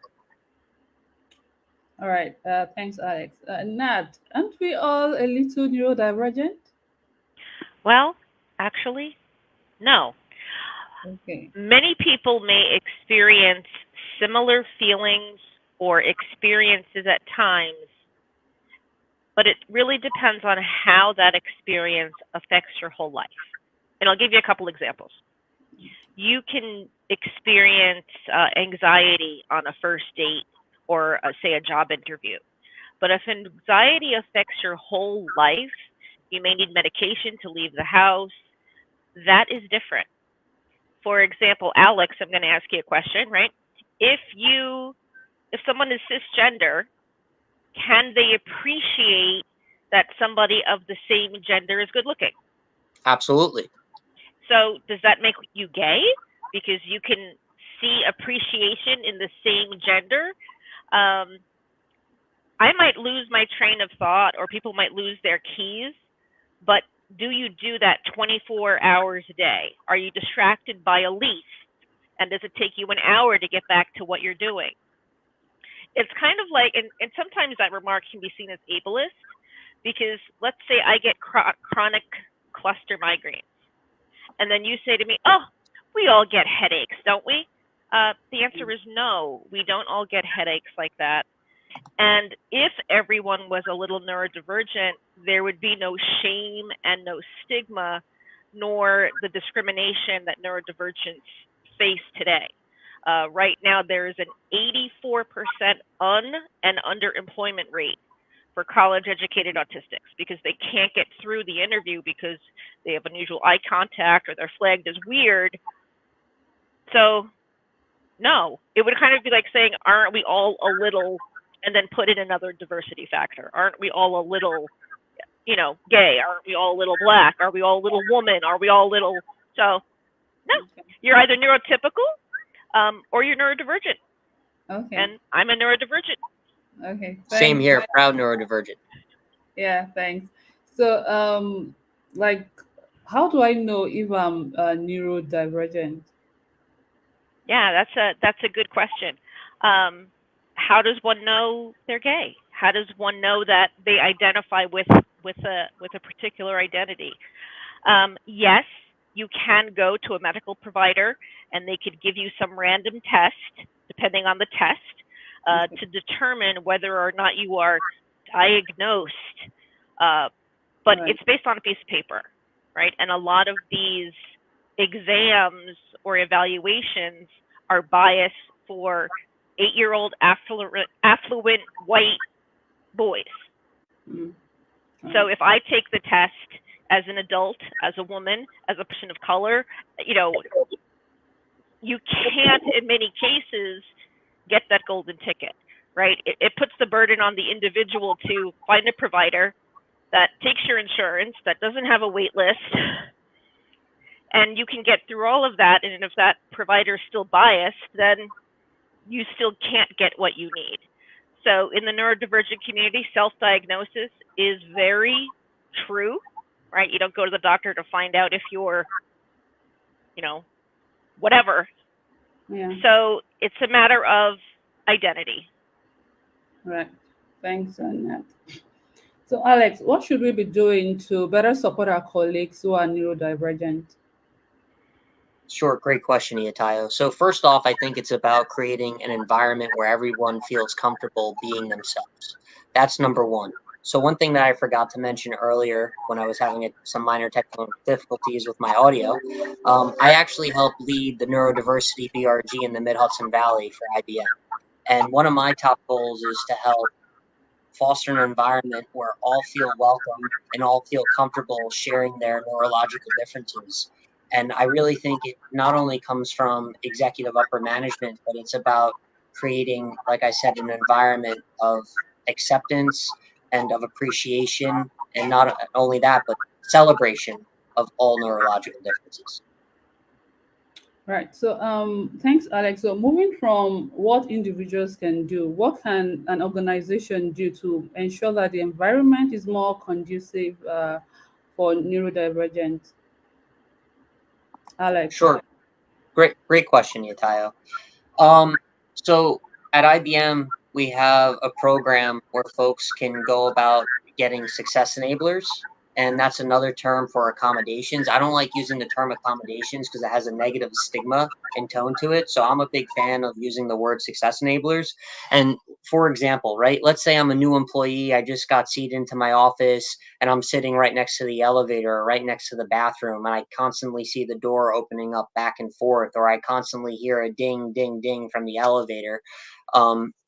Speaker 6: All right, thanks, Alex. Nat, aren't we all a little neurodivergent?
Speaker 11: Well, actually, no.
Speaker 6: Okay.
Speaker 11: Many people may experience similar feelings or experiences at times, but it really depends on how that experience affects your whole life. And I'll give you a couple examples. You can experience anxiety on a first date or say a job interview. But if anxiety affects your whole life, you may need medication to leave the house. That is different. For example, Alex, I'm going to ask you a question, right? If someone is cisgender, can they appreciate that somebody of the same gender is good looking?
Speaker 12: Absolutely.
Speaker 11: So does that make you gay? Because you can see appreciation in the same gender? I might lose my train of thought, or people might lose their keys, but do you do that 24 hours a day? Are you distracted by a leaf? And does it take you an hour to get back to what you're doing? It's kind of like, and sometimes that remark can be seen as ableist, because let's say I get chronic cluster migraines, and then you say to me, oh, we all get headaches, don't we? The answer is no, we don't all get headaches like that. And if everyone was a little neurodivergent, there would be no shame and no stigma, nor the discrimination that neurodivergents face today. Right now, there is an 84% and underemployment rate for college-educated autistics because they can't get through the interview because they have unusual eye contact or they're flagged as weird. So, no, it would kind of be like saying, aren't we all a little, and then put in another diversity factor. Aren't we all a little, gay? Aren't we all a little black? Are we all a little woman? Are we all a little, so, no. You're either neurotypical or you're neurodivergent.
Speaker 6: Okay.
Speaker 11: And I'm a neurodivergent.
Speaker 6: Okay. Thanks.
Speaker 12: Same here, proud neurodivergent.
Speaker 6: Yeah, thanks. So, how do I know if I'm neurodivergent?
Speaker 11: Yeah, that's a good question. How does one know they're gay? How does one know that they identify with a particular identity? Yes, you can go to a medical provider and they could give you some random test, depending on the test, to determine whether or not you are diagnosed. But it's based on a piece of paper. right? And a lot of these exams or evaluations are biased for 8-year-old affluent white boys. So if I take the test as an adult, as a woman, as a person of color, you know, you can't in many cases get that golden ticket, right? It puts the burden on the individual to find a provider that takes your insurance, that doesn't have a wait list, and you can get through all of that. And if that provider is still biased, then you still can't get what you need. So in the neurodivergent community, self-diagnosis is very true, right? You don't go to the doctor to find out if you're, you know, whatever.
Speaker 6: Yeah.
Speaker 11: So it's a matter of identity.
Speaker 6: Right. Thanks, Annette. So, Alex, what should we be doing to better support our colleagues who are neurodivergent?
Speaker 12: Sure, great question, Eyitayo. So first off, I think it's about creating an environment where everyone feels comfortable being themselves. That's number one. So one thing that I forgot to mention earlier when I was having some minor technical difficulties with my audio, I actually helped lead the Neurodiversity BRG in the Mid-Hudson Valley for IBM. And one of my top goals is to help foster an environment where all feel welcome and all feel comfortable sharing their neurological differences. And I really think it not only comes from executive upper management, but it's about creating, like I said, an environment of acceptance and of appreciation, and not only that, but celebration of all neurological differences.
Speaker 6: Right. So thanks, Alex. So moving from what individuals can do, what can an organization do to ensure that the environment is more conducive for neurodivergent? Alex.
Speaker 12: Sure. Great question, Eyitayo. So at IBM, we have a program where folks can go about getting success enablers, and that's another term for accommodations. I don't like using the term accommodations because it has a negative stigma and tone to it. So I'm a big fan of using the word success enablers. And for example, right, let's say I'm a new employee. I just got seated into my office and I'm sitting right next to the elevator or right next to the bathroom, and I constantly see the door opening up back and forth, or I constantly hear a ding, ding, ding from the elevator.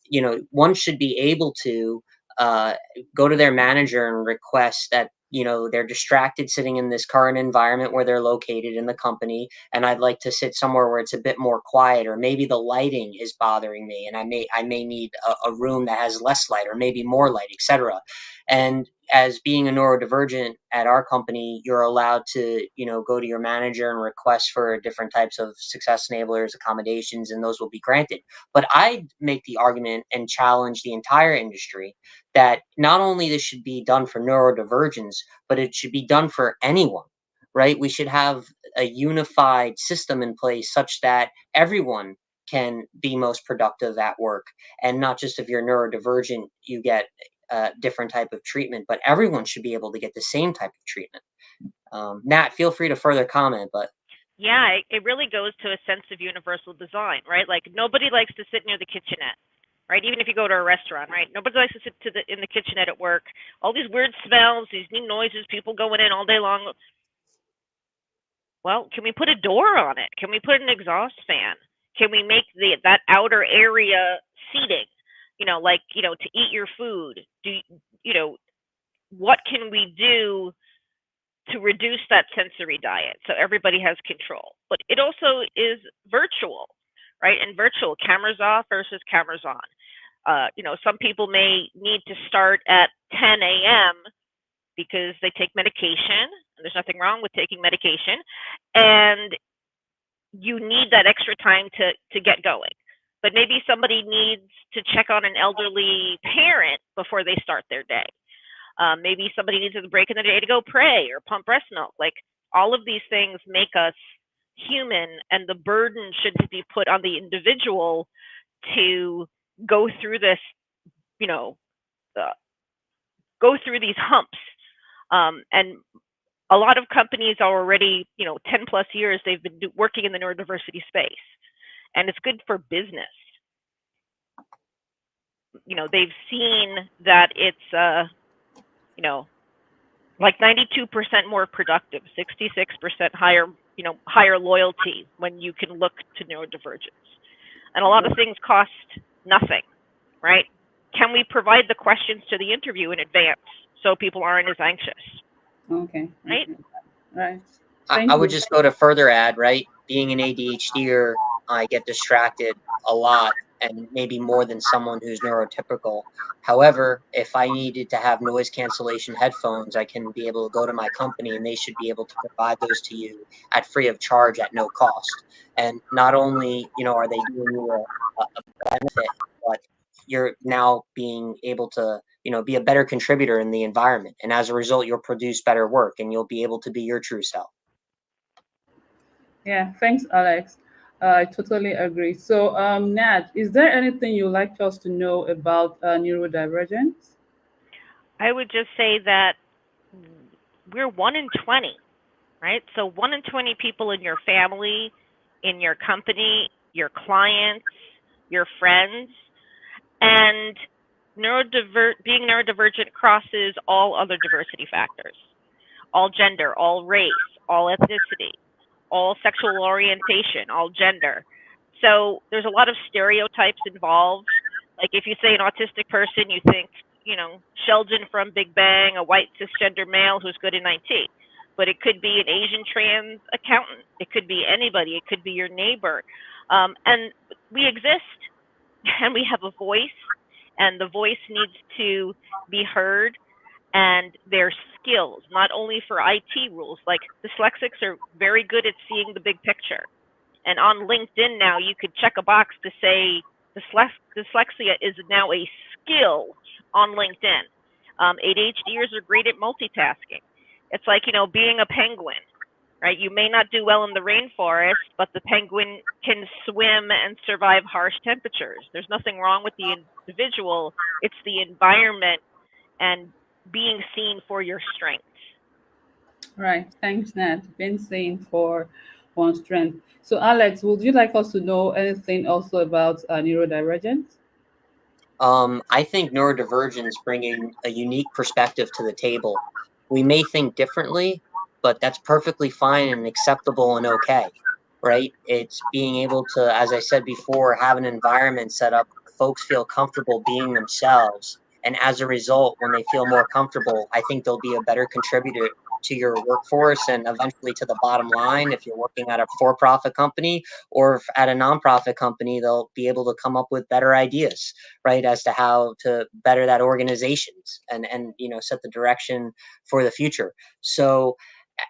Speaker 12: You know, one should be able to go to their manager and request that, you know, they're distracted sitting in this current environment where they're located in the company, and I'd like to sit somewhere where it's a bit more quiet, or maybe the lighting is bothering me and I may need a room that has less light or maybe more light, etc. And as being a neurodivergent at our company, you're allowed to, you know, go to your manager and request for different types of success enablers, accommodations, and those will be granted. But I'd make the argument and challenge the entire industry that not only this should be done for neurodivergence, but it should be done for anyone, right? We should have a unified system in place such that everyone can be most productive at work, and not just if you're neurodivergent, you get a different type of treatment, but everyone should be able to get the same type of treatment. Nat, feel free to further comment, but
Speaker 11: Yeah, it really goes to a sense of universal design, right? Like nobody likes to sit near the kitchenette, right? Even if you go to a restaurant, right? Nobody likes to sit in the kitchenette at work. All these weird smells, these new noises, people going in all day long. Well, can we put a door on it? Can we put an exhaust fan? Can we make that outer area seating? You know, like, you know, to eat your food. You know, what can we do to reduce that sensory diet so everybody has control? But it also is virtual, right? And virtual, cameras off versus cameras on. You know, some people may need to start at 10 a.m. because they take medication, and there's nothing wrong with taking medication, and you need that extra time to get going. But maybe somebody needs to check on an elderly parent before they start their day. Maybe somebody needs a break in the day to go pray or pump breast milk. Like, all of these things make us human, and the burden shouldn't be put on the individual to go through this, you know, go through these humps. And a lot of companies are already, you know, 10 plus years, they've been working in the neurodiversity space, and it's good for business. You know, they've seen that it's, you know, like 92% more productive, 66% higher, higher loyalty when you can look to neurodivergence. And a lot of things cost nothing, right? Can we provide the questions to the interview in advance so people aren't as anxious?
Speaker 6: Okay.
Speaker 11: Right?
Speaker 6: Right.
Speaker 12: I would just go to further add, right? Being an ADHDer, I get distracted a lot, and maybe more than someone who's neurotypical. However, if I needed to have noise cancellation headphones, I can be able to go to my company and they should be able to provide those to you at free of charge at no cost. And not only, are they doing you a benefit, but you're now being able to, be a better contributor in the environment. And as a result, you'll produce better work and you'll be able to be your true self.
Speaker 6: Yeah, thanks, Alex. I totally agree. So, Nat, is there anything you'd like us to know about neurodivergence?
Speaker 11: I would just say that we're 1 in 20, right? So 1 in 20 people in your family, in your company, your clients, your friends, and being neurodivergent crosses all other diversity factors, all gender, all race, all ethnicity, all sexual orientation, all gender. So there's a lot of stereotypes involved. Like if you say an autistic person, you think, Sheldon from Big Bang, a white cisgender male who's good in IT. But it could be an Asian trans accountant. It could be anybody. It could be your neighbor. And we exist and we have a voice, and the voice needs to be heard. And their skills, not only for IT rules, like dyslexics are very good at seeing the big picture. And on LinkedIn now, you could check a box to say dyslexia is now a skill on LinkedIn. ADHDers are great at multitasking. It's like, being a penguin, right? You may not do well in the rainforest, but the penguin can swim and survive harsh temperatures. There's nothing wrong with the individual. It's the environment and being seen for your strengths.
Speaker 6: Right. Thanks, Nat. Being seen for one's strength. So, Alex, would you like us to know anything also about neurodivergence?
Speaker 12: I think neurodivergence bringing a unique perspective to the table. We may think differently, but that's perfectly fine and acceptable and okay, right? It's being able to, as I said before, have an environment set up where folks feel comfortable being themselves. And as a result, when they feel more comfortable, I think they'll be a better contributor to your workforce and eventually to the bottom line. If you're working at a for-profit company or if at a nonprofit company, they'll be able to come up with better ideas, right, as to how to better that organizations and set the direction for the future. So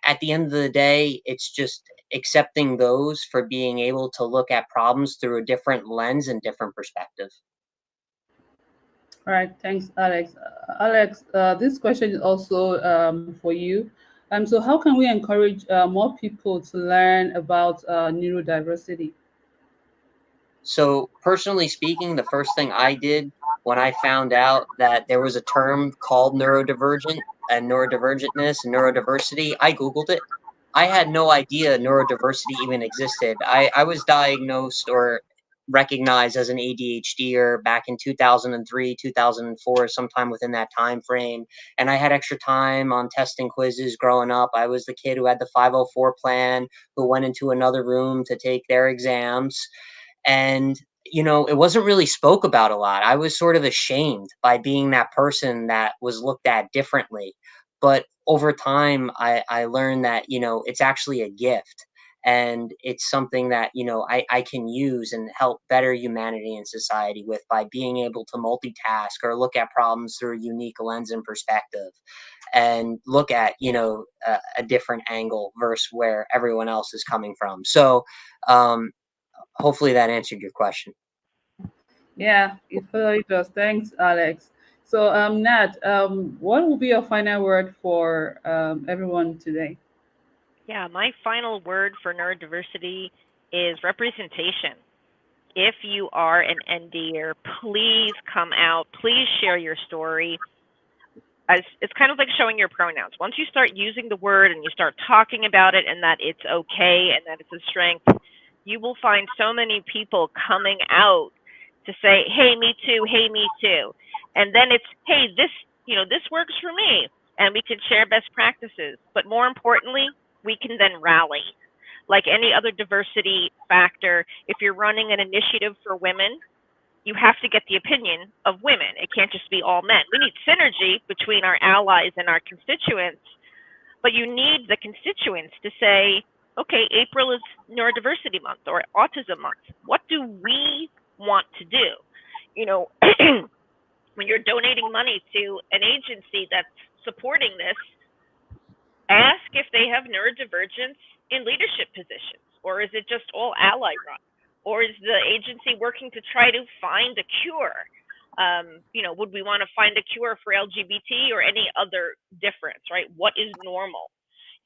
Speaker 12: at the end of the day, it's just accepting those for being able to look at problems through a different lens and different perspective.
Speaker 6: All right, thanks, Alex. Alex, this question is also for you. So how can we encourage more people to learn about neurodiversity?
Speaker 12: So personally speaking, the first thing I did when I found out that there was a term called neurodivergent and neurodivergentness and neurodiversity, I Googled it. I had no idea neurodiversity even existed. I was diagnosed or recognized as an ADHDer back in 2003, 2004, sometime within that time frame. And I had extra time on testing quizzes growing up. I was the kid who had the 504 plan, who went into another room to take their exams. And it wasn't really spoke about a lot. I was sort of ashamed by being that person that was looked at differently. But over time, I learned that, it's actually a gift. And it's something that, I can use and help better humanity and society with by being able to multitask or look at problems through a unique lens and perspective and look at, a different angle versus where everyone else is coming from. So, hopefully that answered your question.
Speaker 6: Yeah, it really does. Thanks, Alex. So, Nat, what will be your final word for everyone today?
Speaker 11: Yeah, my final word for neurodiversity is representation. If you are an NDer, please come out. Please share your story. It's kind of like showing your pronouns. Once you start using the word and you start talking about it and that it's okay and that it's a strength, you will find so many people coming out to say, hey, me too, hey, me too. And then it's, hey, this works for me. and we can share best practices. But more importantly, we can then rally. Like any other diversity factor, if you're running an initiative for women, you have to get the opinion of women. It can't just be all men. We need synergy between our allies and our constituents, but you need the constituents to say, okay, April is Neurodiversity Month or Autism Month. What do we want to do? You know, when you're donating money to an agency that's supporting this, ask if they have neurodivergence in leadership positions, or is it just all ally run? Or is the agency working to try to find a cure? You know, would we want to find a cure for LGBT or any other difference, right? What is normal?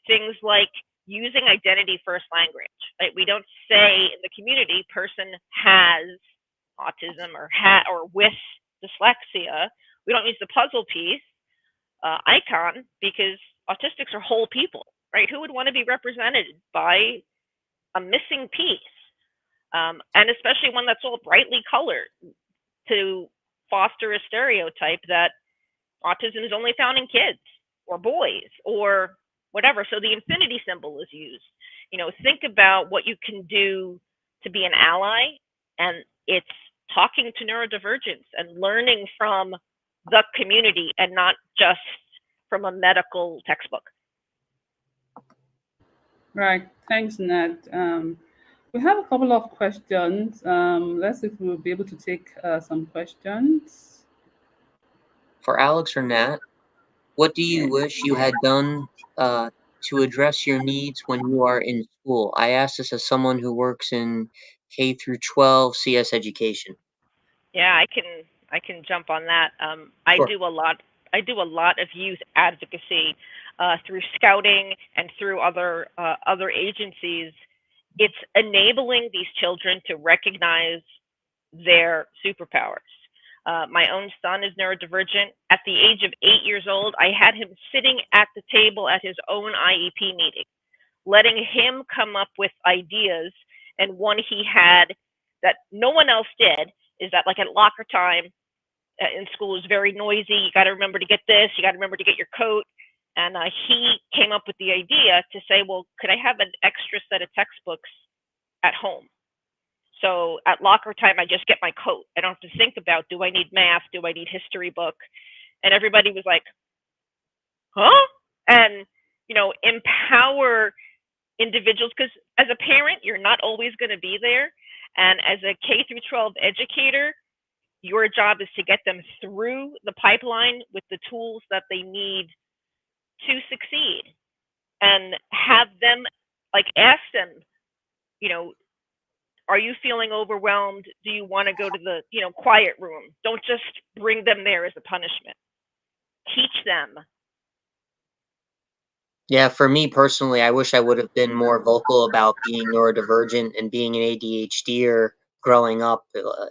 Speaker 11: Things like using identity first language, right? We don't say in the community person has autism or with dyslexia. We don't use the puzzle piece icon because autistics are whole people, right? Who would want to be represented by a missing piece? And especially one that's all brightly colored to foster a stereotype that autism is only found in kids or boys or whatever. So the infinity symbol is used. You know, think about what you can do to be an ally, and it's talking to neurodivergence and learning from the community and not just from a medical textbook.
Speaker 6: Right. Thanks, Nat. We have a couple of questions. Let's see if we'll be able to take some questions.
Speaker 12: For Alex or Nat, what do you wish you had done to address your needs when you are in school? I ask this as someone who works in K through 12 CS education.
Speaker 11: Yeah, I can jump on that. I
Speaker 12: Sure.
Speaker 11: do a lot of youth advocacy through scouting and through other agencies. It's enabling these children to recognize their superpowers. My own son is neurodivergent. At the age of 8 years old, I had him sitting at the table at his own IEP meeting, letting him come up with ideas. And one he had that no one else did is that, like, at locker time in school is very noisy. You got to remember to get this. You got to remember to get your coat. And he came up with the idea to say, well, could I have an extra set of textbooks at home? So at locker time, I just get my coat. I don't have to think about, do I need math? Do I need history book? And everybody was like, huh? And, you know, empower individuals, because as a parent, you're not always going to be there. And as a K through 12 educator, your job is to get them through the pipeline with the tools that they need to succeed, and have them, like, ask them, you know, are you feeling overwhelmed? Do you want to go to the, you know, quiet room? Don't just bring them there as a punishment. Teach them.
Speaker 12: Yeah, for me personally, I wish I would have been more vocal about being neurodivergent and being an ADHDer growing up.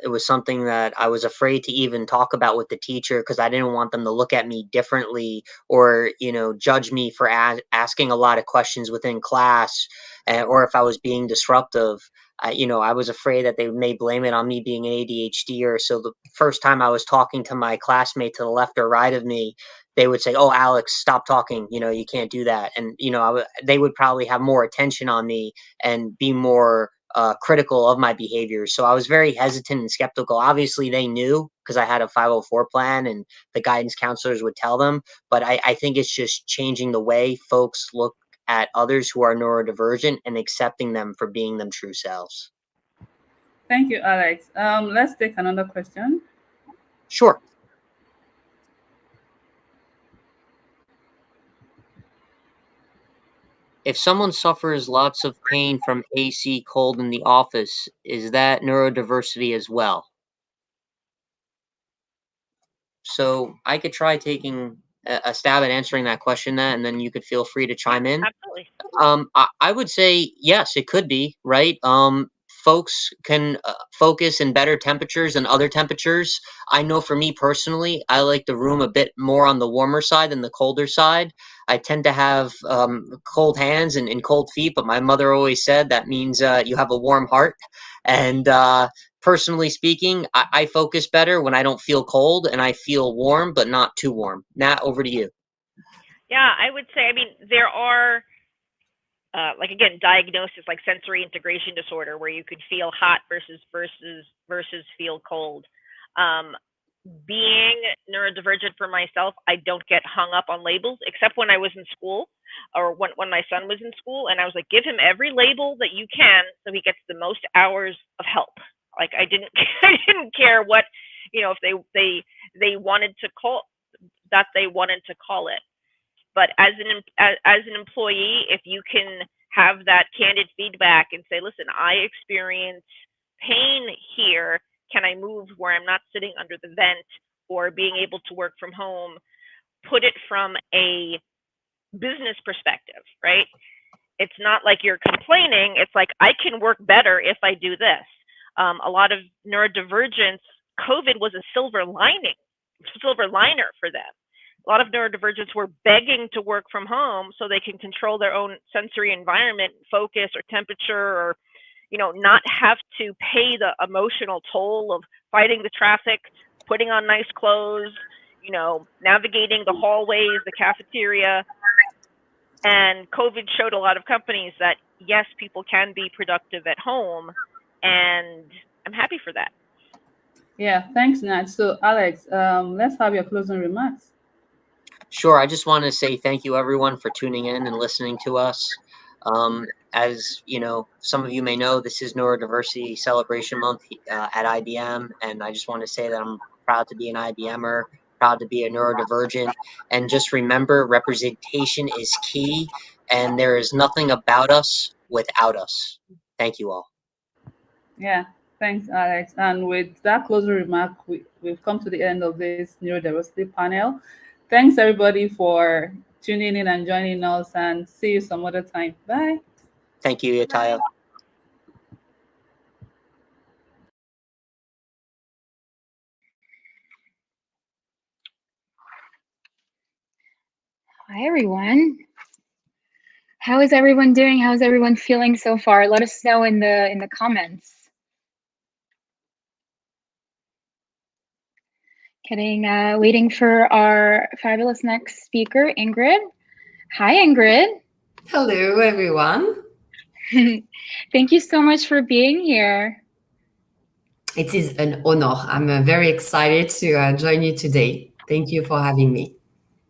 Speaker 12: It was something that I was afraid to even talk about with the teacher because I didn't want them to look at me differently or, you know, judge me for asking a lot of questions within class, or if I was being disruptive. You know, I was afraid that they may blame it on me being an ADHDer. So the first time I was talking to my classmate to the left or right of me, they would say, "Oh, Alex, stop talking. You know, you can't do that." And, you know, they would probably have more attention on me and be more critical of my behavior. So I was very hesitant and skeptical. Obviously, they knew because I had a 504 plan and the guidance counselors would tell them. But I think it's just changing the way folks look at others who are neurodivergent and accepting them for being them true selves.
Speaker 6: Thank you, Alex. Let's take another question.
Speaker 12: Sure. If someone suffers lots of pain from AC cold in the office, is that neurodiversity as well? So I could try taking a stab at answering that question, and then you could feel free to chime in.
Speaker 11: Absolutely.
Speaker 12: I would say yes, it could be, right? Folks can focus in better temperatures than other temperatures. I know for me personally, I like the room a bit more on the warmer side than the colder side. I tend to have cold hands and cold feet, but my mother always said that means you have a warm heart. And personally speaking, I focus better when I don't feel cold and I feel warm, but not too warm. Nat, over to you.
Speaker 11: Yeah, I would say, I mean, there are, like again, diagnosis like sensory integration disorder, where you could feel hot versus feel cold. Being neurodivergent for myself, I don't get hung up on labels, except when I was in school, or when my son was in school, and I was like, give him every label that you can so he gets the most hours of help. Like I didn't I didn't care what, if they wanted to call it. But as an employee, if you can have that candid feedback and say, listen, I experience pain here. Can I move where I'm not sitting under the vent, or being able to work from home? Put it from a business perspective, right? It's not like you're complaining. It's like, I can work better if I do this. A lot of neurodivergence, COVID was a silver liner for them. A lot of neurodivergents were begging to work from home so they can control their own sensory environment, focus or temperature, or not have to pay the emotional toll of fighting the traffic, putting on nice clothes, navigating the hallways, the cafeteria. And COVID showed a lot of companies that, yes, people can be productive at home, and I'm happy for that.
Speaker 6: Yeah, thanks, Nat. So, Alex, let's have your closing remarks.
Speaker 12: Sure. I just want to say thank you, everyone, for tuning in and listening to us. As some of you may know, this is Neurodiversity Celebration Month at IBM, and I just want to say that I'm proud to be an IBMer, proud to be a neurodivergent, and just remember, representation is key, and there is nothing about us without us. Thank you all.
Speaker 6: Yeah, thanks, Alex. And with that closing remark, we've come to the end of this neurodiversity panel. Thanks, everybody, for tuning in and joining us, and see you some other time. Bye.
Speaker 12: Thank you, Eyitayo.
Speaker 3: Hi, everyone. How is everyone doing? How is everyone feeling so far? Let us know in the comments. Waiting for our fabulous next speaker, Ingrid. Hi, Ingrid.
Speaker 13: Hello, everyone.
Speaker 3: Thank you so much for being here.
Speaker 13: It is an honor. I'm very excited to join you today. Thank you for having me.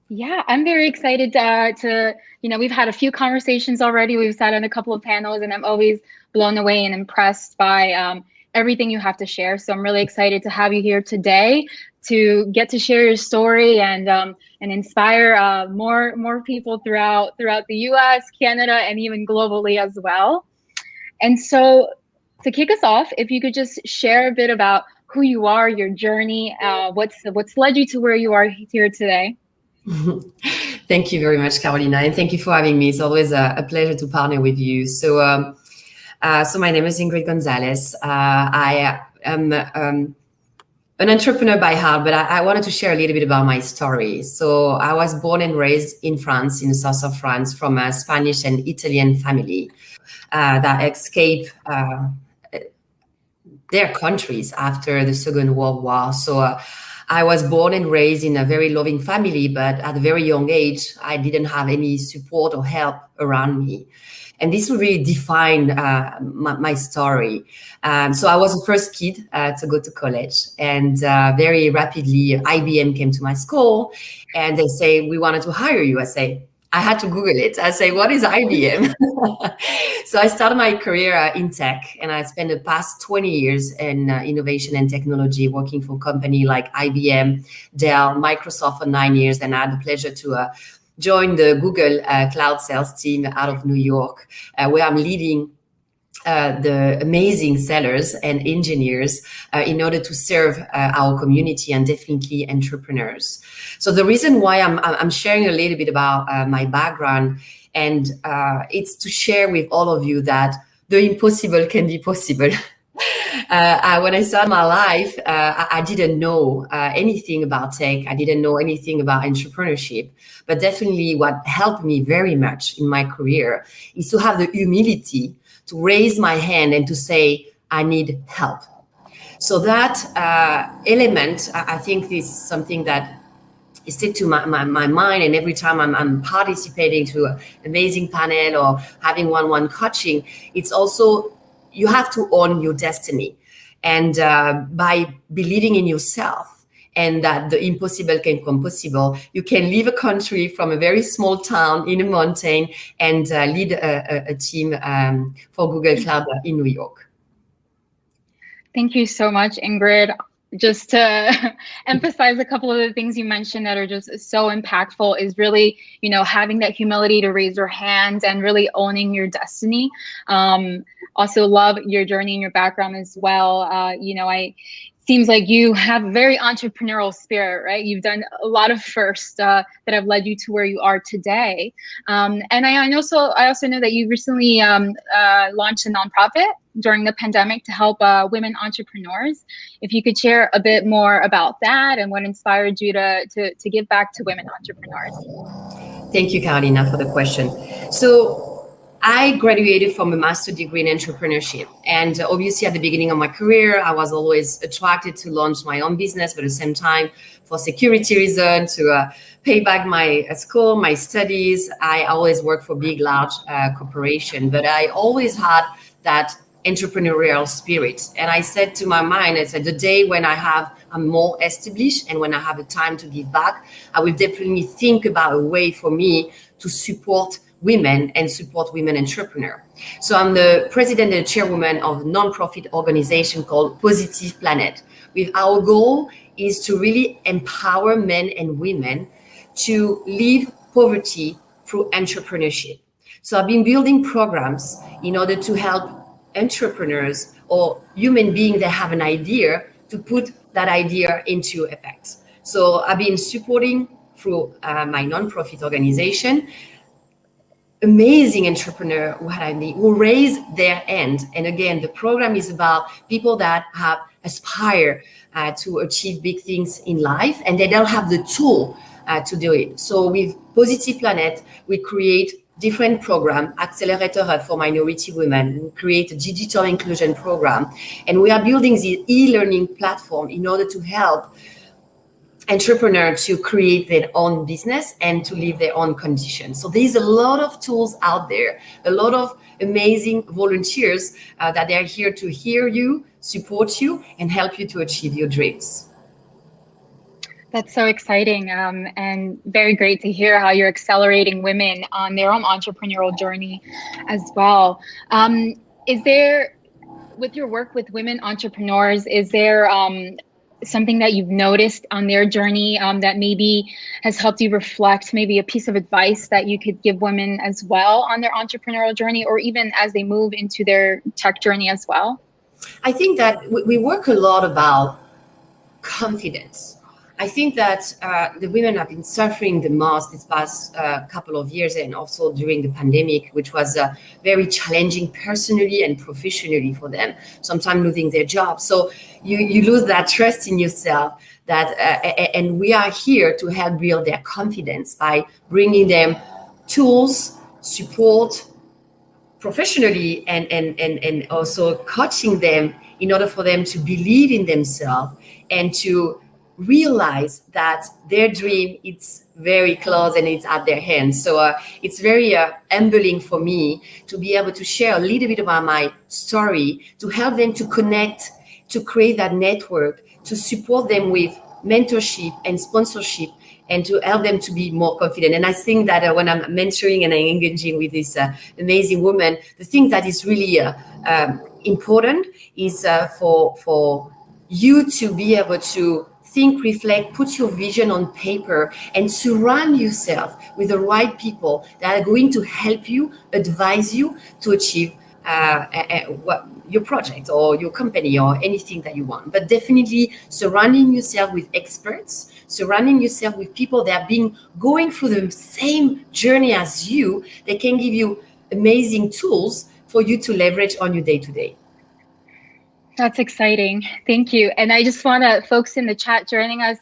Speaker 3: Yeah, I'm very excited to we've had a few conversations already. We've sat on a couple of panels, and I'm always blown away and impressed by everything you have to share. So I'm really excited to have you here today to get to share your story and inspire more people throughout the U.S., Canada, and even globally as well. And so to kick us off, if you could just share a bit about who you are, your journey, what's led you to where you are here today.
Speaker 13: Thank you very much, Carolina, and thank you for having me. It's always a pleasure to partner with you. So my name is Ingrid Gonzalez. I am an entrepreneur by heart, but I wanted to share a little bit about my story. So I was born and raised in France, in the south of France, from a Spanish and Italian family that escaped their countries after the Second World War. So I was born and raised in a very loving family, but at a very young age, I didn't have any support or help around me. And this really defined my story. So I was the first kid to go to college, and very rapidly IBM came to my school, and they say, we wanted to hire you. I had to Google it. I say, what is IBM? So I started my career in tech, and I spent the past 20 years in innovation and technology, working for a company like IBM, Dell, Microsoft for 9 years. And I had the pleasure to join the Google cloud sales team out of New York, where I'm leading the amazing sellers and engineers in order to serve our community and definitely entrepreneurs. So the reason why I'm sharing a little bit about my background, and it's to share with all of you that the impossible can be possible. When I started my life, I didn't know anything about tech. I didn't know anything about entrepreneurship. But definitely what helped me very much in my career is to have the humility to raise my hand and to say, I need help. So that element, I think, is something that stick to my mind. And every time I'm participating to an amazing panel or having one-on-one coaching, it's also, you have to own your destiny. And by believing in yourself and that the impossible can become possible, you can leave a country from a very small town in a mountain and lead a team for Google Cloud in New York.
Speaker 3: Thank you so much, Ingrid. Just to emphasize a couple of the things you mentioned that are just so impactful is really, having that humility to raise your hands and really owning your destiny. Also love your journey and your background as well. Seems like you have a very entrepreneurial spirit, right? You've done a lot of firsts that have led you to where you are today. And I also know that you recently launched a nonprofit during the pandemic to help women entrepreneurs. If you could share a bit more about that and what inspired you to give back to women entrepreneurs.
Speaker 13: Thank you, Carolina, for the question. So I graduated from a master's degree in entrepreneurship. And obviously at the beginning of my career, I was always attracted to launch my own business, but at the same time, for security reasons, to pay back my school, my studies. I always worked for big, large corporation, but I always had that entrepreneurial spirit. And I said to my mind, I said, the day when I'm more established and when I have the time to give back, I will definitely think about a way for me to support women and support women entrepreneurs. So I'm the president and chairwoman of a nonprofit organization called Positive Planet. With our goal is to really empower men and women to leave poverty through entrepreneurship. So I've been building programs in order to help entrepreneurs or human beings that have an idea to put that idea into effect. So I've been supporting through my nonprofit organization amazing entrepreneur who raise their hand. And again, the program is about people that have aspire to achieve big things in life and they don't have the tool to do it. So with Positive Planet, we create different program, Accelerator Hub for minority women, we create a digital inclusion program, and we are building the e-learning platform in order to help entrepreneurs to create their own business and to live their own conditions. So there's a lot of tools out there, a lot of amazing volunteers that they're here to hear you, support you, and help you to achieve your dreams.
Speaker 3: That's so exciting and very great to hear how you're accelerating women on their own entrepreneurial journey as well. Is there, with your work with women entrepreneurs, is there something that you've noticed on their journey that maybe has helped you reflect, maybe a piece of advice that you could give women as well on their entrepreneurial journey, or even as they move into their tech journey as well?
Speaker 13: I think that we work a lot about confidence. I think that the women have been suffering the most this past couple of years, and also during the pandemic, which was very challenging personally and professionally for them, sometimes losing their job. So you lose that trust in yourself, and we are here to help build their confidence by bringing them tools, support professionally, and also coaching them in order for them to believe in themselves and to realize that their dream is very close and it's at their hands. So it's very humbling for me to be able to share a little bit about my story, to help them to connect, to create that network, to support them with mentorship and sponsorship, and to help them to be more confident. And I think that when I'm mentoring and I'm engaging with this amazing woman, the thing that is really important is for you to be able to think, reflect, put your vision on paper, and surround yourself with the right people that are going to help you, advise you to achieve your project or your company or anything that you want. But definitely surrounding yourself with experts, surrounding yourself with people that have been going through the same journey as you, they can give you amazing tools for you to leverage on your day-to-day.
Speaker 3: That's exciting. Thank you. And I just want to, folks in the chat joining us,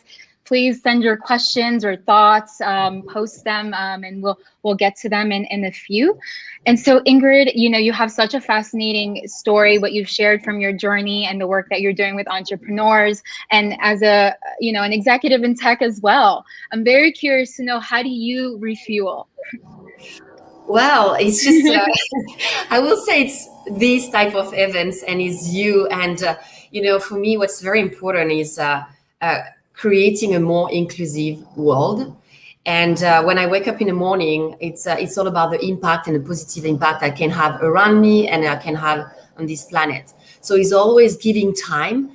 Speaker 3: please send your questions or thoughts, post them, and we'll get to them in a few. And so Ingrid, you have such a fascinating story, what you've shared from your journey and the work that you're doing with entrepreneurs, and as an executive in tech as well. I'm very curious to know, how do you refuel?
Speaker 13: Well, it's just, I will say it's these type of events, and it's you. And, for me, what's very important is creating a more inclusive world. And when I wake up in the morning, it's all about the impact and the positive impact I can have around me and I can have on this planet. So it's always giving time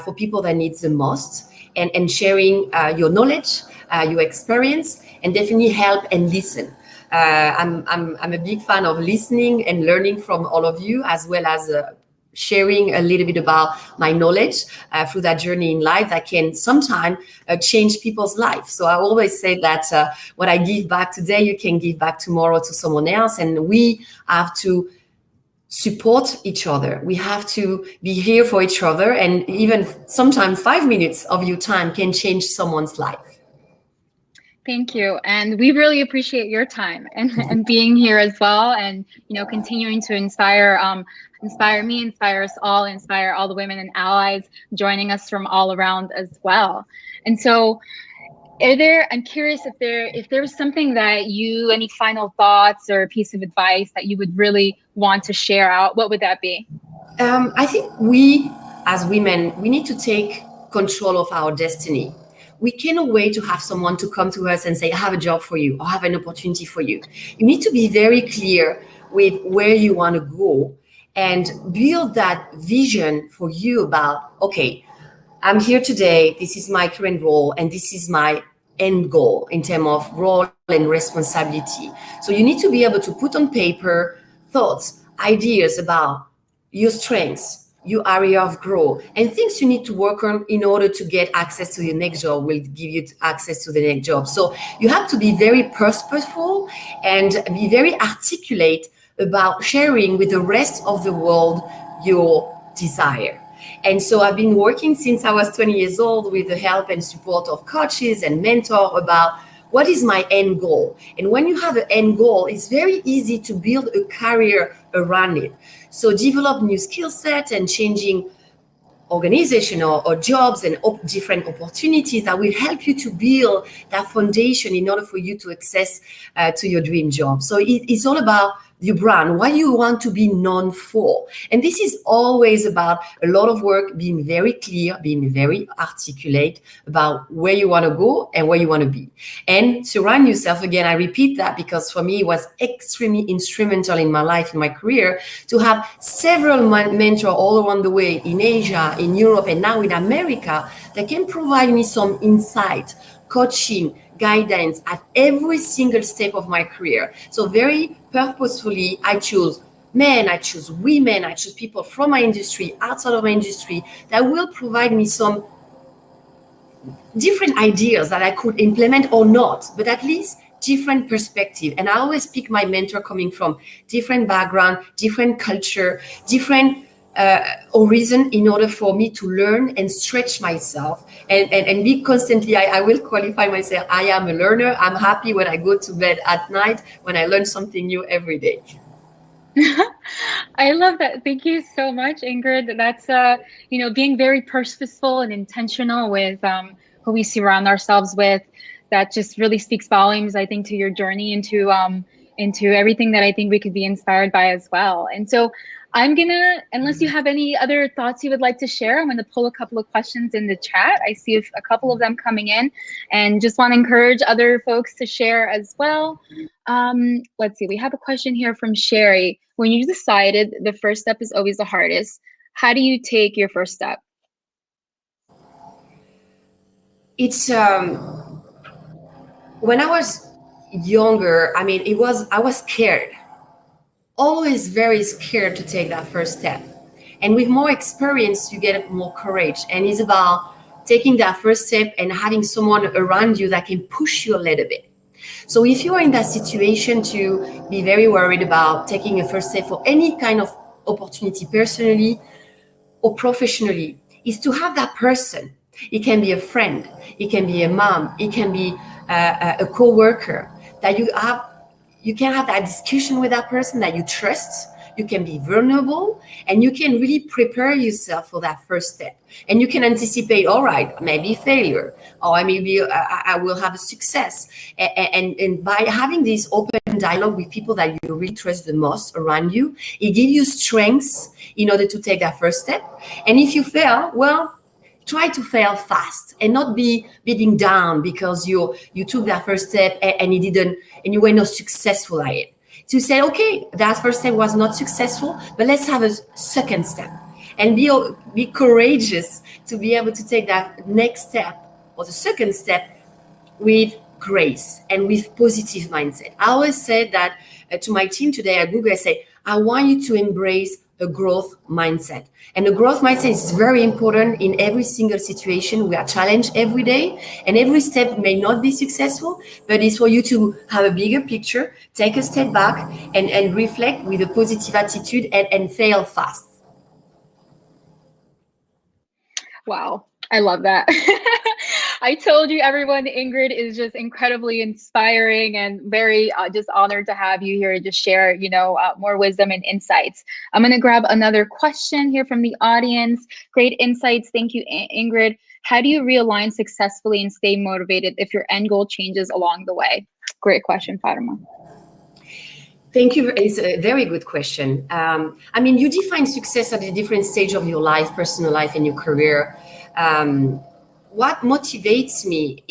Speaker 13: for people that need the most, and sharing your knowledge, your experience, and definitely help and listen. I'm a big fan of listening and learning from all of you, as well as sharing a little bit about my knowledge through that journey in life that can sometimes change people's lives. So I always say that what I give back today, you can give back tomorrow to someone else. And we have to support each other. We have to be here for each other. And even sometimes 5 minutes of your time can change someone's life.
Speaker 3: Thank you. And we really appreciate your time and being here as well. And, continuing to inspire me, inspire us all, inspire all the women and allies joining us from all around as well. And so I'm curious if there's something that any final thoughts or a piece of advice that you would really want to share out, what would that be?
Speaker 13: I think we, as women, we need to take control of our destiny. We cannot wait to have someone to come to us and say, I have a job for you, or I have an opportunity for you. You need to be very clear with where you want to go and build that vision for you about, okay, I'm here today, this is my current role, and this is my end goal in terms of role and responsibility. So you need to be able to put on paper thoughts, ideas about your strengths, your area of growth, and things you need to work on in order to get access to your next job will give you access to the next job. So you have to be very purposeful and be very articulate about sharing with the rest of the world your desire. And so I've been working since I was 20 years old with the help and support of coaches and mentors about what is my end goal. And when you have an end goal, it's very easy to build a career around it. So develop new skill sets and changing organization or jobs and different opportunities that will help you to build that foundation in order for you to access to your dream job. So it's all about your brand, what you want to be known for. And this is always about a lot of work, being very clear, being very articulate about where you want to go and where you want to be. And surround yourself, again, I repeat that because for me, it was extremely instrumental in my life, in my career, to have several mentors all around the way in Asia, in Europe, and now in America that can provide me some insight, coaching, guidance at every single step of my career. So very purposefully, I choose men, I choose women, I choose people from my industry, outside of my industry, that will provide me some different ideas that I could implement or not, but at least different perspective. And I always pick my mentor coming from different background, different culture, different reason in order for me to learn and stretch myself and be constantly, I will qualify myself, I am a learner. I'm happy when I go to bed at night, when I learn something new every day.
Speaker 3: I love that. Thank you so much, Ingrid. That's, being very purposeful and intentional with who we surround ourselves with. That just really speaks volumes, I think, to your journey into everything that I think we could be inspired by as well. And so I'm gonna, unless you have any other thoughts you would like to share, I'm gonna pull a couple of questions in the chat. I see a couple of them coming in, and just want to encourage other folks to share as well. Let's see, we have a question here from Sherry. When you decided the first step is always the hardest, how do you take your first step?
Speaker 13: It's when I was younger, I was scared. Always very scared to take that first step. And with more experience, you get more courage. And it's about taking that first step and having someone around you that can push you a little bit. So if you are in that situation to be very worried about taking a first step for any kind of opportunity, personally or professionally, is to have that person It can be a friend. It can be a mom. It can be a co-worker that you can have that discussion with that person that you trust. You can be vulnerable, and you can really prepare yourself for that first step. And you can anticipate, all right, maybe failure, or maybe I will have a success. And by having this open dialogue with people that you really trust the most around you, it gives you strengths in order to take that first step. And if you fail, well, try to fail fast and not be beating down because you took that first step and you were not successful at it. To say, okay, that first step was not successful, but let's have a second step, and be courageous to be able to take that next step or the second step with grace and with positive mindset. I always say that to my team today at Google, I say, I want you to embrace a growth mindset. And the growth mindset is very important in every single situation. We are challenged every day, and every step may not be successful, but it's for you to have a bigger picture, take a step back, and reflect with a positive attitude and fail fast.
Speaker 3: Wow, I love that. I told you, everyone, Ingrid is just incredibly inspiring and very just honored to have you here to just share, more wisdom and insights. I'm going to grab another question here from the audience. Great insights. Thank you, Ingrid. How do you realign successfully and stay motivated if your end goal changes along the way? Great question, Fatima.
Speaker 13: Thank you. It's a very good question. You define success at a different stage of your life, personal life, and your career. What motivates me,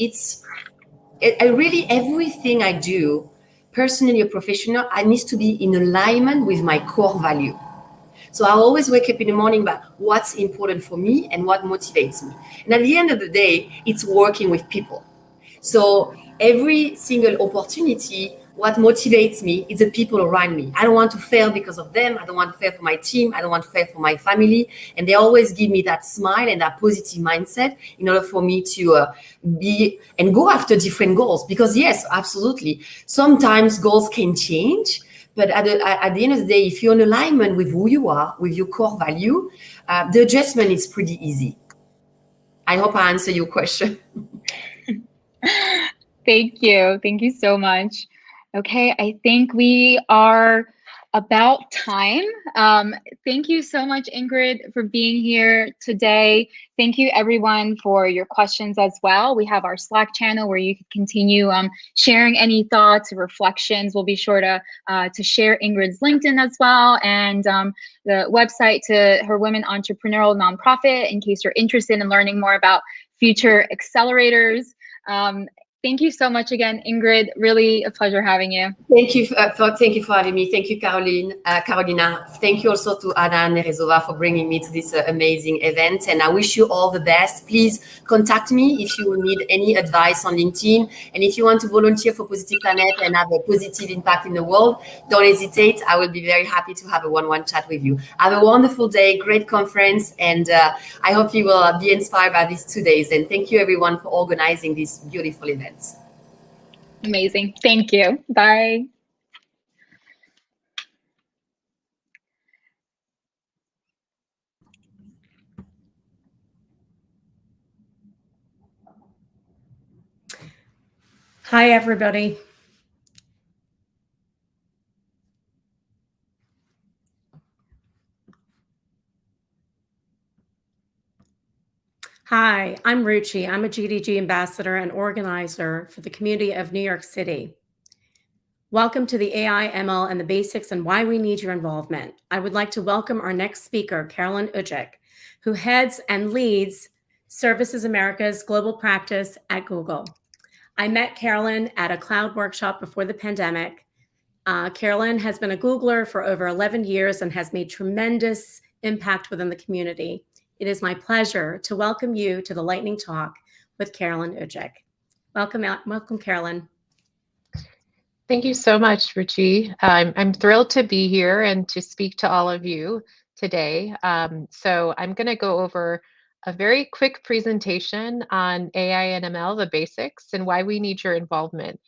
Speaker 13: really everything I do, personally or professional, I need to be in alignment with my core value. So I always wake up in the morning about what's important for me and what motivates me. And at the end of the day, it's working with people. So every single opportunity, what motivates me is the people around me. I don't want to fail because of them. I don't want to fail for my team. I don't want to fail for my family. And they always give me that smile and that positive mindset in order for me to be and go after different goals. Because yes, absolutely. Sometimes goals can change. But at the end of the day, if you're in alignment with who you are, with your core value, the adjustment is pretty easy. I hope I answered your question.
Speaker 3: Thank you. Thank you so much. Okay, I think we are about time. Thank you so much, Ingrid, for being here today. Thank you, everyone, for your questions as well. We have our Slack channel where you can continue sharing any thoughts or reflections. We'll be sure to share Ingrid's LinkedIn as well, and the website to her women entrepreneurial nonprofit in case you're interested in learning more about future accelerators. Thank you so much again, Ingrid. Really a pleasure having you.
Speaker 13: Thank you for having me. Thank you, Carolina. Thank you also to Anna and Nerezova for bringing me to this amazing event. And I wish you all the best. Please contact me if you need any advice on LinkedIn. And if you want to volunteer for Positive Planet and have a positive impact in the world, don't hesitate. I will be very happy to have a one-on-one chat with you. Have a wonderful day, great conference. And I hope you will be inspired by these 2 days. And thank you, everyone, for organizing this beautiful event.
Speaker 3: Amazing. Thank you. Bye.
Speaker 14: Hi, everybody. Hi, I'm Ujcic. I'm a GDG ambassador and organizer for the community of New York City. Welcome to the AI, ML, and the basics and why we need your involvement. I would like to welcome our next speaker, Carolyn Ujcic, who heads and leads Services America's global practice at Google. I met Carolyn at a cloud workshop before the pandemic. Carolyn has been a Googler for over 11 years and has made tremendous impact within the community. It is my pleasure to welcome you to the Lightning Talk with Carolyn Ujcic. Welcome, Carolyn.
Speaker 15: Thank you so much, Ujcic. I'm thrilled to be here and to speak to all of you today. So I'm going to go over a very quick presentation on AI and ML, the basics, and why we need your involvement.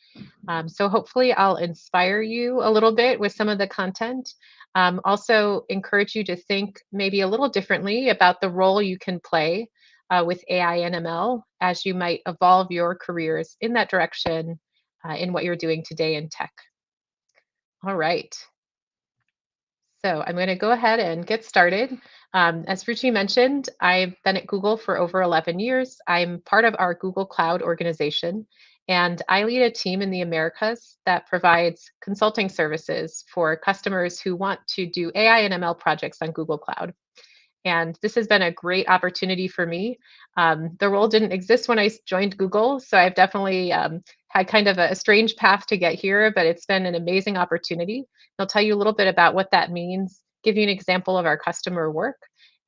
Speaker 15: So hopefully I'll inspire you a little bit with some of the content. Also encourage you to think maybe a little differently about the role you can play with AI and ML as you might evolve your careers in that direction in what you're doing today in tech. All right. So I'm going to go ahead and get started. As Ruchi mentioned, I've been at Google for over 11 years. I'm part of our Google Cloud organization, and I lead a team in the Americas that provides consulting services for customers who want to do AI and ML projects on Google Cloud. And this has been a great opportunity for me. The role didn't exist when I joined Google, so I've definitely had kind of a strange path to get here, but it's been an amazing opportunity. I'll tell you a little bit about what that means, give you an example of our customer work,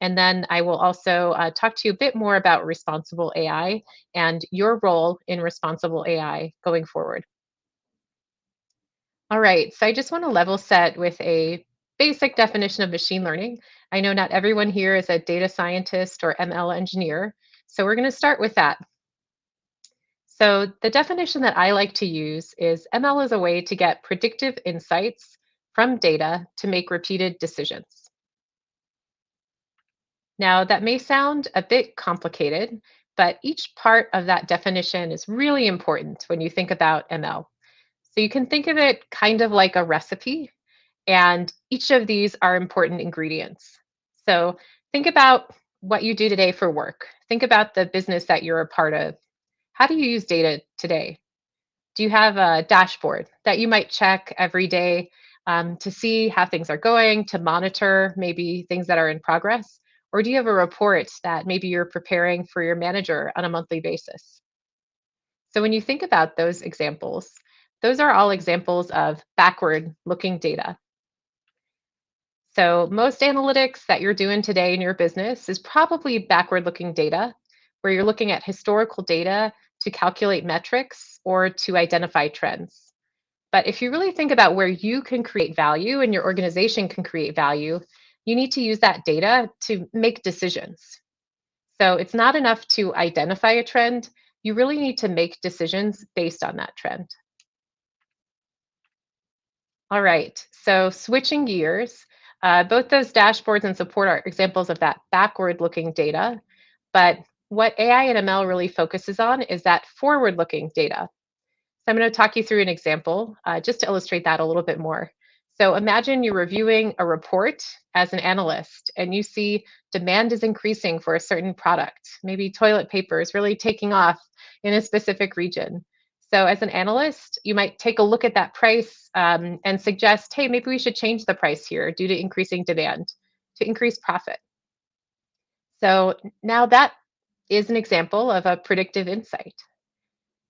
Speaker 15: and then I will also talk to you a bit more about responsible AI and your role in responsible AI going forward. All right, so I just want to level set with a basic definition of machine learning. I know not everyone here is a data scientist or ML engineer, so we're going to start with that. So the definition that I like to use is ML is a way to get predictive insights from data to make repeated decisions. Now, that may sound a bit complicated, but each part of that definition is really important when you think about ML. So you can think of it kind of like a recipe, and each of these are important ingredients. So think about what you do today for work. Think about the business that you're a part of. How do you use data today? Do you have a dashboard that you might check every day to see how things are going, to monitor maybe things that are in progress? Or do you have a report that maybe you're preparing for your manager on a monthly basis? So when you think about those examples, those are all examples of backward-looking data. So most analytics that you're doing today in your business is probably backward-looking data, where you're looking at historical data to calculate metrics or to identify trends. But if you really think about where you can create value and your organization can create value, you need to use that data to make decisions. So it's not enough to identify a trend. You really need to make decisions based on that trend. All right, so switching gears, both those dashboards and support are examples of that backward-looking data, but what AI and ML really focuses on is that forward-looking data. So I'm going to talk you through an example just to illustrate that a little bit more. So imagine you're reviewing a report as an analyst and you see demand is increasing for a certain product. Maybe toilet paper is really taking off in a specific region. So as an analyst, you might take a look at that price and suggest, hey, maybe we should change the price here due to increasing demand to increase profit. So now that is an example of a predictive insight.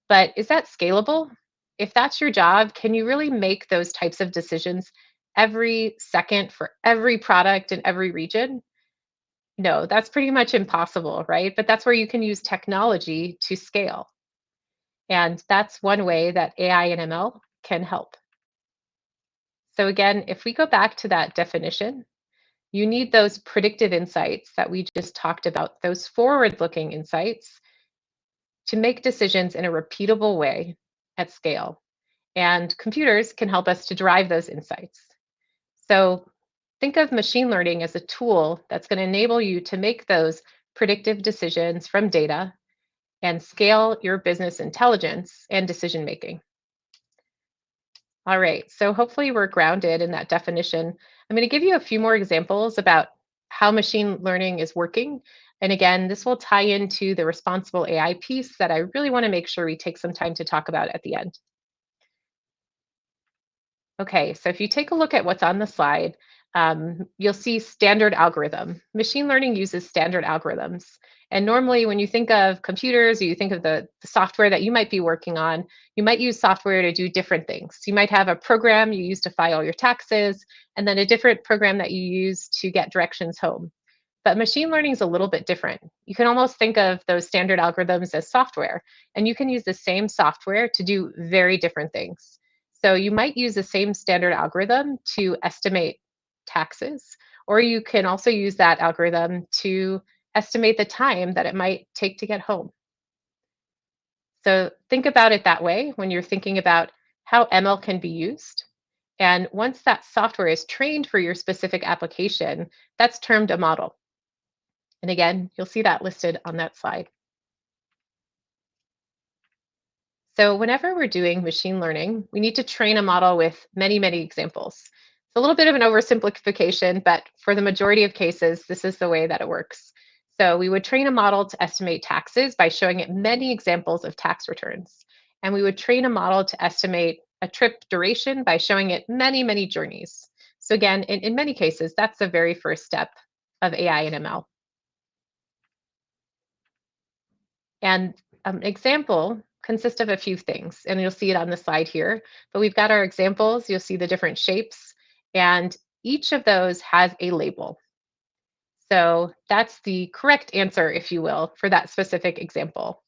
Speaker 15: But is that scalable? If that's your job, can you really make those types of decisions every second for every product in every region? No, that's pretty much impossible, right? But that's where you can use technology to scale. And that's one way that AI and ML can help. So again, if we go back to that definition, you need those predictive insights that we just talked about, those forward-looking insights to make decisions in a repeatable way at scale. And computers can help us to derive those insights. So think of machine learning as a tool that's going to enable you to make those predictive decisions from data and scale your business intelligence and decision making. All right, so hopefully we're grounded in that definition. I'm going to give you a few more examples about how machine learning is working. And again, this will tie into the responsible AI piece that I really want to make sure we take some time to talk about at the end. Okay, so if you take a look at what's on the slide, you'll see standard algorithm. Machine learning uses standard algorithms. And normally when you think of computers, or you think of the software that you might be working on, you might use software to do different things. You might have a program you use to file your taxes, and then a different program that you use to get directions home. But machine learning is a little bit different. You can almost think of those standard algorithms as software, and you can use the same software to do very different things. So you might use the same standard algorithm to estimate taxes, or you can also use that algorithm to estimate the time that it might take to get home. So think about it that way when you're thinking about how ML can be used. And once that software is trained for your specific application, that's termed a model. And again, you'll see that listed on that slide. So whenever we're doing machine learning, we need to train a model with many, many examples. It's a little bit of an oversimplification, but for the majority of cases, this is the way that it works. So we would train a model to estimate taxes by showing it many examples of tax returns. And we would train a model to estimate a trip duration by showing it many, many journeys. So again, in many cases, that's the very first step of AI and ML. And an example consists of a few things, and you'll see it on the slide here. But we've got our examples. You'll see the different shapes, and each of those has a label. So that's the correct answer, if you will, for that specific example.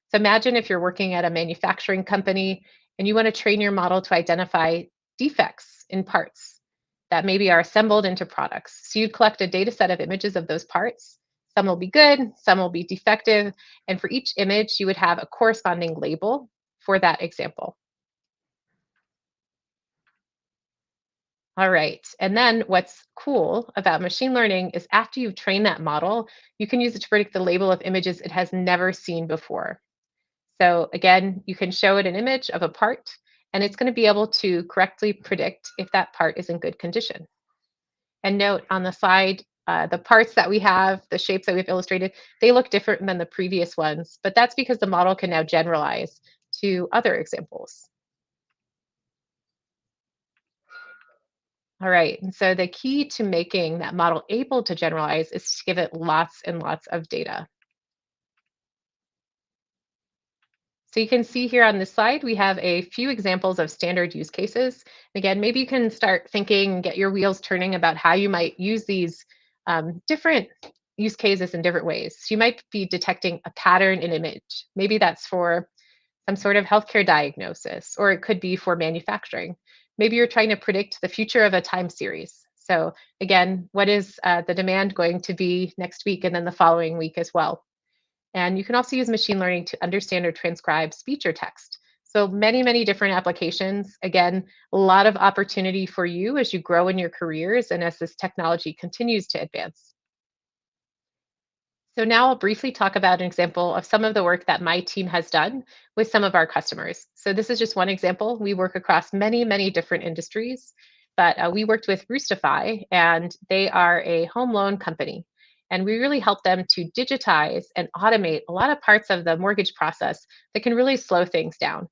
Speaker 15: So imagine if you're working at a manufacturing company and you want to train your model to identify defects in parts that maybe are assembled into products. So you'd collect a data set of images of those parts. Some will be good, some will be defective, and for each image, you would have a corresponding label for that example. All right, and then what's cool about machine learning is after you've trained that model, you can use it to predict the label of images it has never seen before. So again, you can show it an image of a part, and it's going to be able to correctly predict if that part is in good condition. And note on the slide, the parts that we have, the shapes that we've illustrated, they look different than the previous ones, but that's because the model can now generalize to other examples. All right, and so the key to making that model able to generalize is to give it lots and lots of data. So you can see here on this slide, we have a few examples of standard use cases. Again, maybe you can start thinking, get your wheels turning about how you might use these different use cases in different ways. So you might be detecting a pattern in image. Maybe that's for some sort of healthcare diagnosis, or it could be for manufacturing. Maybe you're trying to predict the future of a time series. So again, what is the demand going to be next week and then the following week as well? And you can also use machine learning to understand or transcribe speech or text. So many, many different applications. Again, a lot of opportunity for you as you grow in your careers and as this technology continues to advance. So now I'll briefly talk about an example of some of the work that my team has done with some of our customers. So this is just one example. We work across many, many different industries, but we worked with Roostify, and they are a home loan company. And we really help them to digitize and automate a lot of parts of the mortgage process that can really slow things down.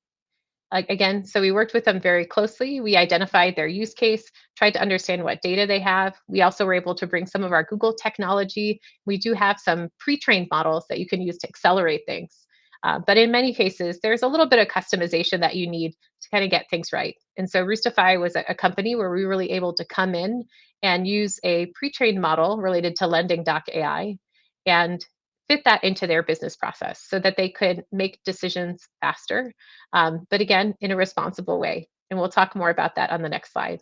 Speaker 15: Again, so we worked with them very closely. We identified their use case, tried to understand what data they have. We also were able to bring some of our Google technology. We do have some pre-trained models that you can use to accelerate things. But in many cases, there's a little bit of customization that you need to kind of get things right. And so Roostify was a company where we were really able to come in and use a pre-trained model related to lending.ai and fit that into their business process so that they could make decisions faster, but again, in a responsible way. And we'll talk more about that on the next slide.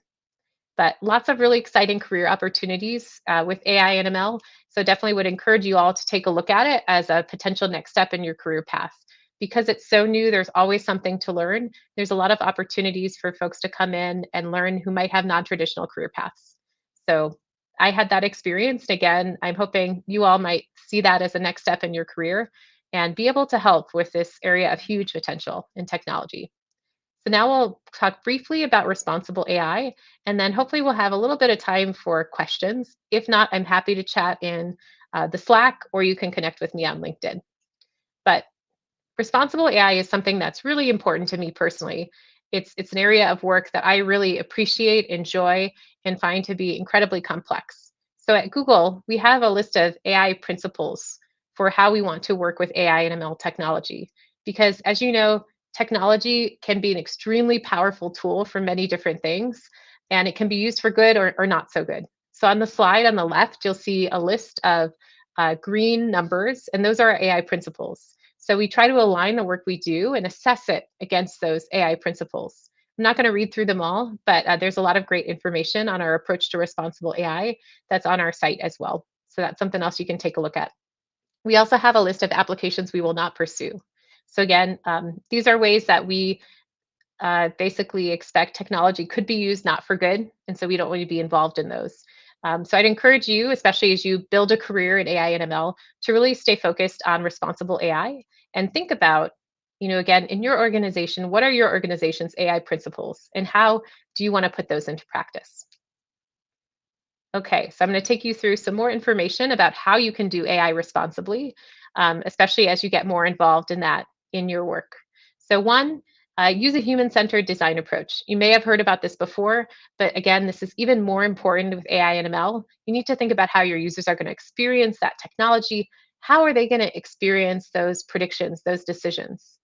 Speaker 15: But lots of really exciting career opportunities with AI and ML. So definitely would encourage you all to take a look at it as a potential next step in your career path. Because it's so new, there's always something to learn. There's a lot of opportunities for folks to come in and learn who might have non-traditional career paths. So I had that experience. And again, I'm hoping you all might see that as a next step in your career and be able to help with this area of huge potential in technology. So now we'll talk briefly about responsible AI, and then hopefully we'll have a little bit of time for questions. If not, I'm happy to chat in the Slack, or you can connect with me on LinkedIn. But responsible AI is something that's really important to me personally. It's an area of work that I really appreciate, enjoy, and find to be incredibly complex. So at Google, we have a list of AI principles for how we want to work with AI and ML technology. Because as you know, technology can be an extremely powerful tool for many different things, and it can be used for good or not so good. So on the slide on the left, you'll see a list of green numbers, and those are our AI principles. So we try to align the work we do and assess it against those AI principles. I'm not going to read through them all, but there's a lot of great information on our approach to responsible AI that's on our site as well. So that's something else you can take a look at. We also have a list of applications we will not pursue. So again, these are ways that we basically expect technology could be used not for good, and so we don't want to be involved in those. So I'd encourage you, especially as you build a career in AI and ML, to really stay focused on responsible AI and think about, again, in your organization, what are your organization's AI principles and how do you want to put those into practice? Okay, so I'm going to take you through some more information about how you can do AI responsibly, especially as you get more involved in that in your work. So one, use a human-centered design approach. You may have heard about this before, but again, this is even more important with AI and ML. You need to think about how your users are going to experience that technology. How are they going to experience those predictions, those decisions?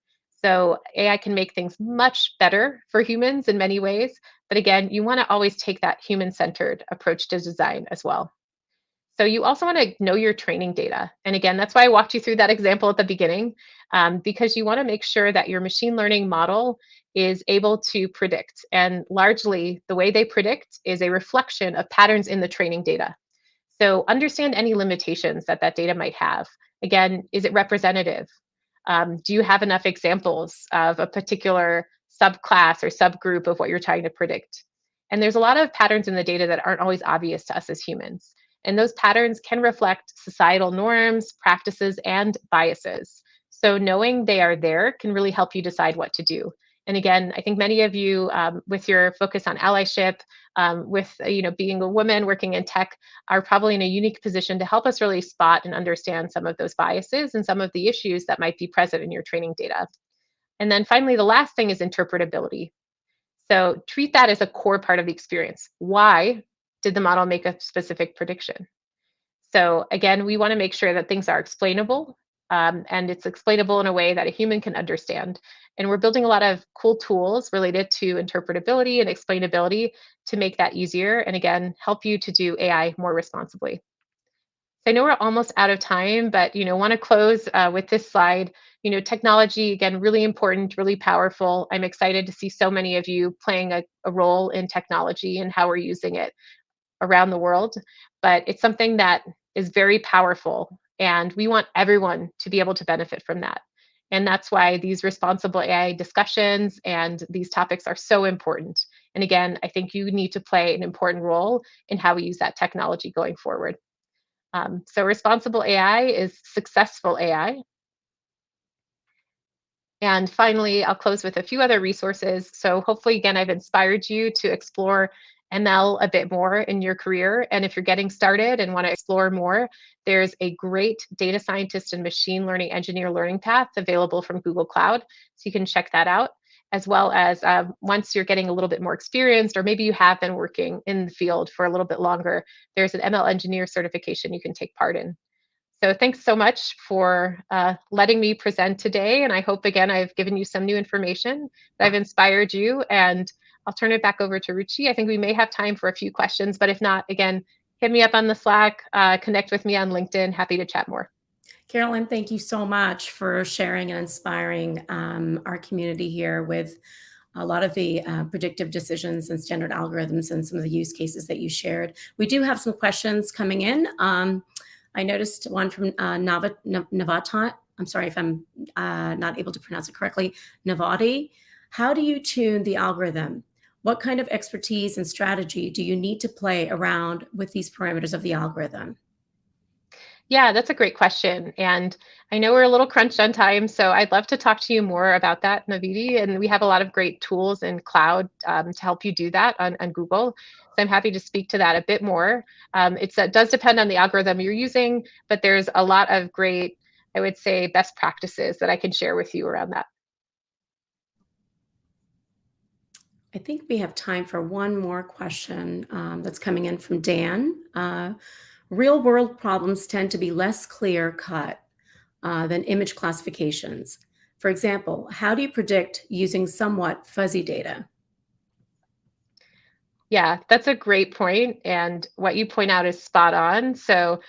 Speaker 15: So AI can make things much better for humans in many ways, but again, you want to always take that human-centered approach to design as well. So you also want to know your training data. And again, that's why I walked you through that example at the beginning, because you want to make sure that your machine learning model is able to predict. And largely, the way they predict is a reflection of patterns in the training data. So understand any limitations that that data might have. Again, is it representative? Do you have enough examples of a particular subclass or subgroup of what you're trying to predict? And there's a lot of patterns in the data that aren't always obvious to us as humans. And those patterns can reflect societal norms, practices, and biases. So knowing they are there can really help you decide what to do. And again, I think many of you, with your focus on allyship, with being a woman working in tech, are probably in a unique position to help us really spot and understand some of those biases and some of the issues that might be present in your training data. And then finally, the last thing is interpretability. So treat that as a core part of the experience. Why did the model make a specific prediction? So again, we want to make sure that things are explainable, and it's explainable in a way that a human can understand. And we're building a lot of cool tools related to interpretability and explainability to make that easier, and again, help you to do AI more responsibly. So I know we're almost out of time, but want to close with this slide. Technology, again, really important, really powerful. I'm excited to see so many of you playing a role in technology and how we're using it around the world, but it's something that is very powerful, and we want everyone to be able to benefit from that. And that's why these responsible AI discussions and these topics are so important. And again, I think you need to play an important role in how we use that technology going forward. So responsible AI is successful AI. And finally, I'll close with a few other resources. So hopefully, again, I've inspired you to explore ML a bit more in your career. And if you're getting started and want to explore more, there's a great data scientist and machine learning engineer learning path available from Google Cloud. So you can check that out, as well as once you're getting a little bit more experienced, or maybe you have been working in the field for a little bit longer, there's an ML engineer certification you can take part in. So thanks so much for letting me present today. And I hope, again, I've given you some new information, that I've inspired you. And I'll turn it back over to Ruchi. I think we may have time for a few questions, but if not, again, hit me up on the Slack, connect with me on LinkedIn. Happy to chat more.
Speaker 14: Carolyn, thank you so much for sharing and inspiring our community here with a lot of the predictive decisions and standard algorithms and some of the use cases that you shared. We do have some questions coming in. I noticed one from Navatat. I'm sorry if I'm not able to pronounce it correctly. Navati, how do you tune the algorithm? What kind of expertise and strategy do you need to play around with these parameters of the algorithm?
Speaker 15: Yeah, that's a great question. And I know we're a little crunched on time, so I'd love to talk to you more about that, Naviti. And we have a lot of great tools in cloud to help you do that on Google. So I'm happy to speak to that a bit more. It does depend on the algorithm you're using, but there's a lot of great, I would say, best practices that I can share with you around that.
Speaker 14: I think we have time for one more question that's coming in from Dan. Real world problems tend to be less clear cut than image classifications. For example, how do you predict using somewhat fuzzy data?
Speaker 15: Yeah, that's a great point. And what you point out is spot on. So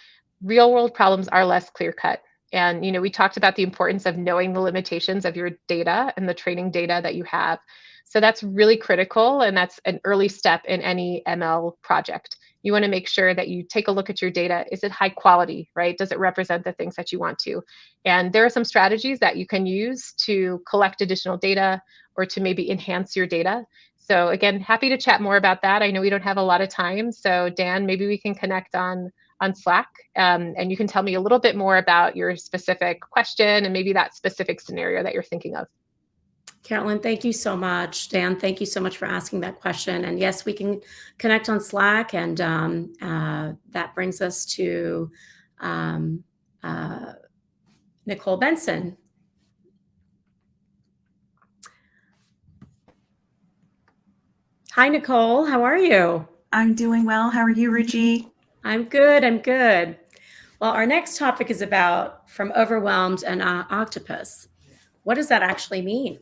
Speaker 15: real world problems are less clear cut. And, we talked about the importance of knowing the limitations of your data and the training data that you have. So that's really critical. And that's an early step in any ML project. You want to make sure that you take a look at your data. Is it high quality, right? Does it represent the things that you want to? And there are some strategies that you can use to collect additional data or to maybe enhance your data. So again, happy to chat more about that. I know we don't have a lot of time. So Dan, maybe we can connect on Slack, and you can tell me a little bit more about your specific question and maybe that specific scenario that you're thinking of.
Speaker 14: Carolyn, thank you so much. Dan, thank you so much for asking that question. And yes, we can connect on Slack, and that brings us to Nicole Bensen. Hi, Nicole. How are you?
Speaker 16: I'm doing well. How are you, Ruchi?
Speaker 14: I'm good. I'm good. Well, our next topic is about from overwhelmed and octopus. What does that actually mean?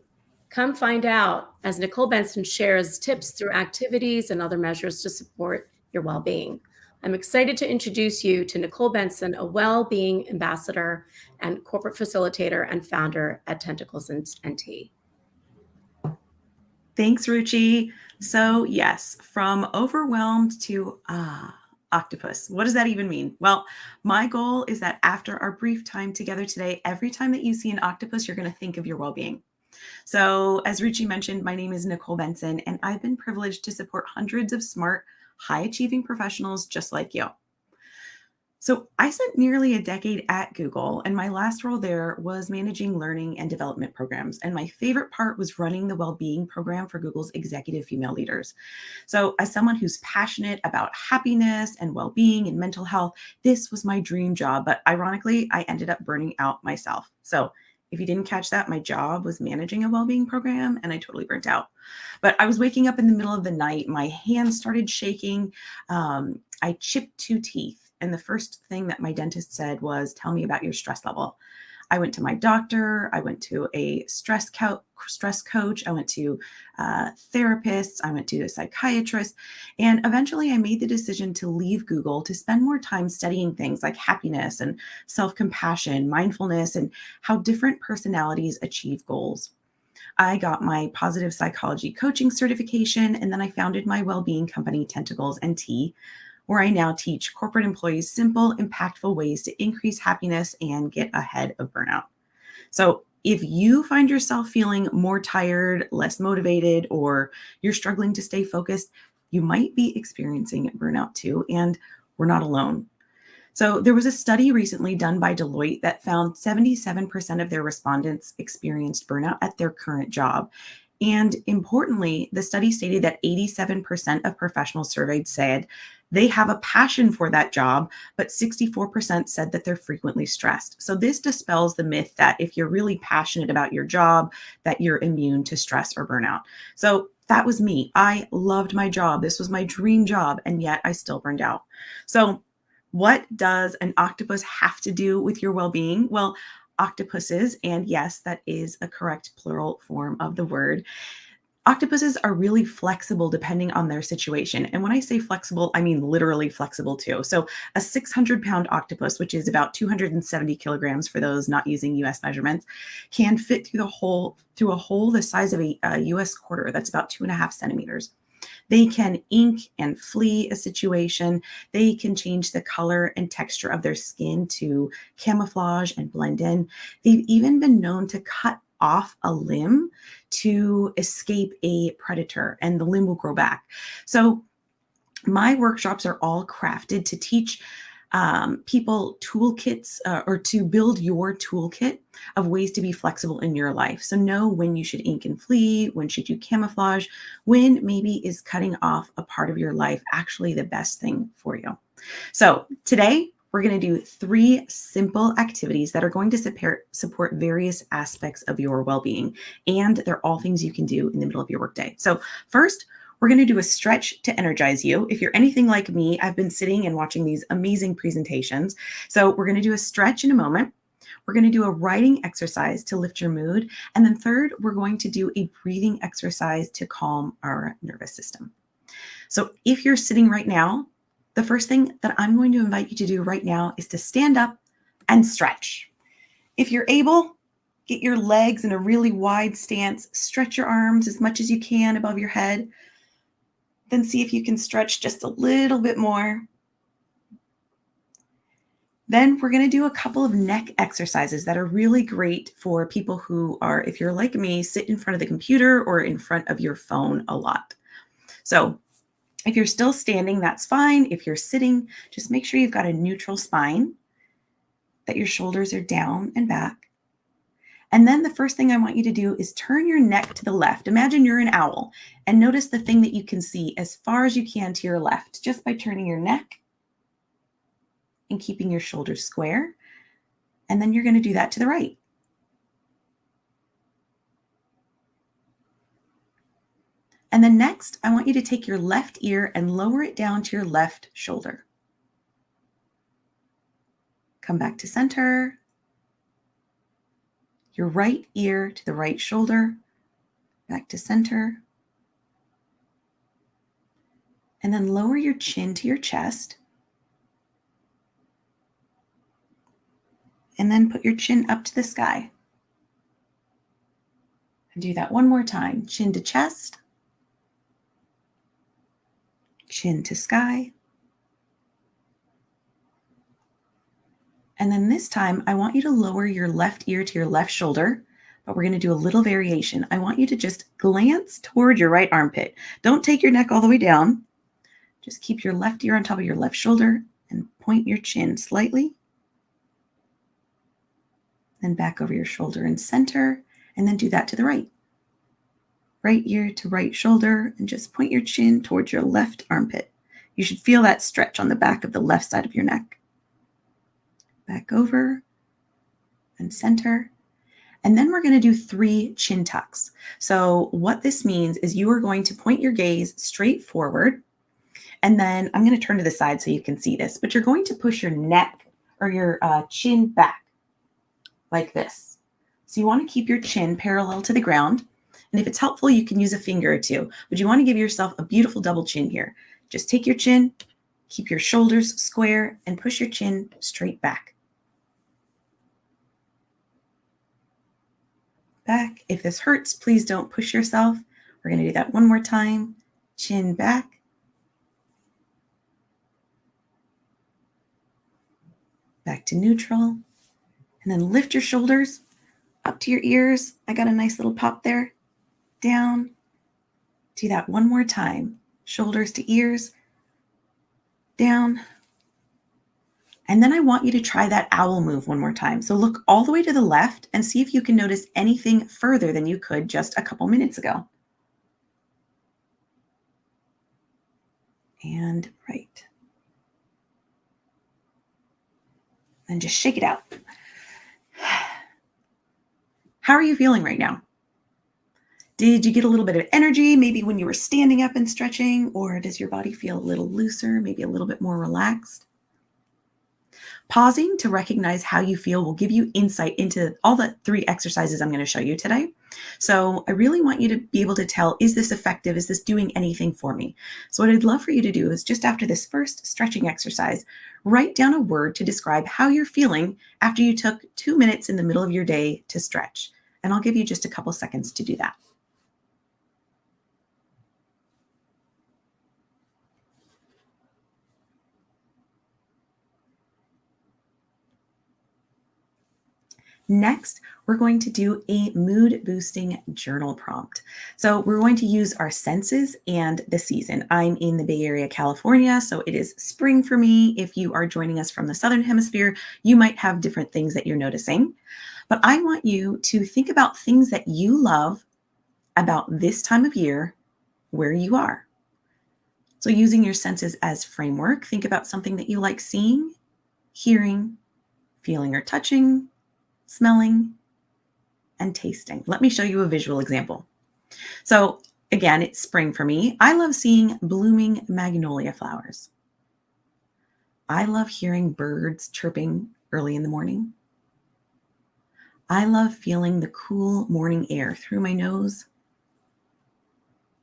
Speaker 14: Come find out as Nicole Bensen shares tips through activities and other measures to support your well-being. I'm excited to introduce you to Nicole Bensen, a well-being ambassador and corporate facilitator and founder at Tentacles and Tea.
Speaker 16: Thanks, Ruchi. So yes, from overwhelmed to octopus. What does that even mean? Well, my goal is that after our brief time together today, every time that you see an octopus, you're going to think of your well-being. So as Ruchi mentioned, my name is Nicole Bensen, and I've been privileged to support hundreds of smart, high-achieving professionals just like you. So I spent nearly a decade at Google, and my last role there was managing learning and development programs. And my favorite part was running the well-being program for Google's executive female leaders. So as someone who's passionate about happiness and well-being and mental health, this was my dream job. But ironically, I ended up burning out myself. So if you didn't catch that, my job was managing a well-being program, and I totally burnt out. But I was waking up in the middle of the night. My hands started shaking. I chipped 2 teeth. And the first thing that my dentist said was, tell me about your stress level. I went to my doctor. I went to a stress coach. I went to therapists. I went to a psychiatrist. And eventually I made the decision to leave Google to spend more time studying things like happiness and self-compassion, mindfulness, and how different personalities achieve goals. I got my positive psychology coaching certification, and then I founded my well-being company, Tentacles and Tea, where I now teach corporate employees simple, impactful ways to increase happiness and get ahead of burnout. So if you find yourself feeling more tired, less motivated, or you're struggling to stay focused, you might be experiencing burnout too, and we're not alone. So there was a study recently done by Deloitte that found 77% of their respondents experienced burnout at their current job. And importantly, the study stated that 87% of professionals surveyed said they have a passion for that job, but 64% said that they're frequently stressed. So this dispels the myth that if you're really passionate about your job, that you're immune to stress or burnout. So that was me. I loved my job. This was my dream job, and yet I still burned out. So what does an octopus have to do with your well-being? Well, octopuses, and yes, that is a correct plural form of the word. Octopuses are really flexible depending on their situation. And when I say flexible, I mean literally flexible too. So a 600-pound octopus, which is about 270 kilograms for those not using US measurements, can fit through a hole the size of a US quarter. That's about 2.5 centimeters. They can ink and flee a situation. They can change the color and texture of their skin to camouflage and blend in. They've even been known to cut off a limb to escape a predator, and the limb will grow back. So my workshops are all crafted to teach people toolkits or to build your toolkit of ways to be flexible in your life. So know when you should ink and flee, when should you camouflage, when maybe is cutting off a part of your life actually the best thing for you. So today we're going to do 3 simple activities that are going to support various aspects of your well-being. And they're all things you can do in the middle of your workday. So first, we're going to do a stretch to energize you. If you're anything like me, I've been sitting and watching these amazing presentations. So we're going to do a stretch in a moment. We're going to do a writing exercise to lift your mood. And then third, we're going to do a breathing exercise to calm our nervous system. So if you're sitting right now, the first thing that I'm going to invite you to do right now is to stand up and stretch. If you're able, get your legs in a really wide stance, stretch your arms as much as you can above your head. Then see if you can stretch just a little bit more. Then we're going to do a couple of neck exercises that are really great for people who are, if you're like me, sit in front of the computer or in front of your phone a lot. So if you're still standing, that's fine. If you're sitting, just make sure you've got a neutral spine, that your shoulders are down and back. And then the first thing I want you to do is turn your neck to the left. Imagine you're an owl and notice the thing that you can see as far as you can to your left, just by turning your neck and keeping your shoulders square. And then you're going to do that to the right. And then next, I want you to take your left ear and lower it down to your left shoulder. Come back to center. Your right ear to the right shoulder. Back to center. And then lower your chin to your chest. And then put your chin up to the sky. And do that one more time. Chin to chest. Chin to sky. And then this time, I want you to lower your left ear to your left shoulder, but we're going to do a little variation. I want you to just glance toward your right armpit. Don't take your neck all the way down. Just keep your left ear on top of your left shoulder and point your chin slightly. Then back over your shoulder and center, and then do that to the right. Right ear to right shoulder, and just point your chin towards your left armpit. You should feel that stretch on the back of the left side of your neck. Back over and center. And then we're going to do 3 chin tucks. So what this means is you are going to point your gaze straight forward. And then I'm going to turn to the side so you can see this, but you're going to push your neck or your chin back like this. So you want to keep your chin parallel to the ground. And if it's helpful, you can use a finger or two, but you want to give yourself a beautiful double chin here. Just take your chin, keep your shoulders square, and push your chin straight back. Back. If this hurts, please don't push yourself. We're going to do that one more time. Chin back. Back to neutral. And then lift your shoulders up to your ears. I got a nice little pop there. Down. Do that one more time. Shoulders to ears. Down. And then I want you to try that owl move one more time. So look all the way to the left and see if you can notice anything further than you could just a couple minutes ago. And right. And just shake it out. How are you feeling right now? Did you get a little bit of energy maybe when you were standing up and stretching, or does your body feel a little looser, maybe a little bit more relaxed? Pausing to recognize how you feel will give you insight into all the 3 exercises I'm going to show you today. So I really want you to be able to tell, is this effective? Is this doing anything for me? So what I'd love for you to do is just after this first stretching exercise, write down a word to describe how you're feeling after you took 2 minutes in the middle of your day to stretch. And I'll give you just a couple seconds to do that. Next, we're going to do a mood boosting journal prompt. So we're going to use our senses and the season. I'm in the Bay Area, California, so it is spring for me. If you are joining us from the Southern Hemisphere, you might have different things that you're noticing. But I want you to think about things that you love about this time of year where you are. So using your senses as framework, think about something that you like seeing, hearing, feeling or touching, smelling, and tasting. Let me show you a visual example. So again, it's spring for me. I love seeing blooming magnolia flowers. I love hearing birds chirping early in the morning. I love feeling the cool morning air through my nose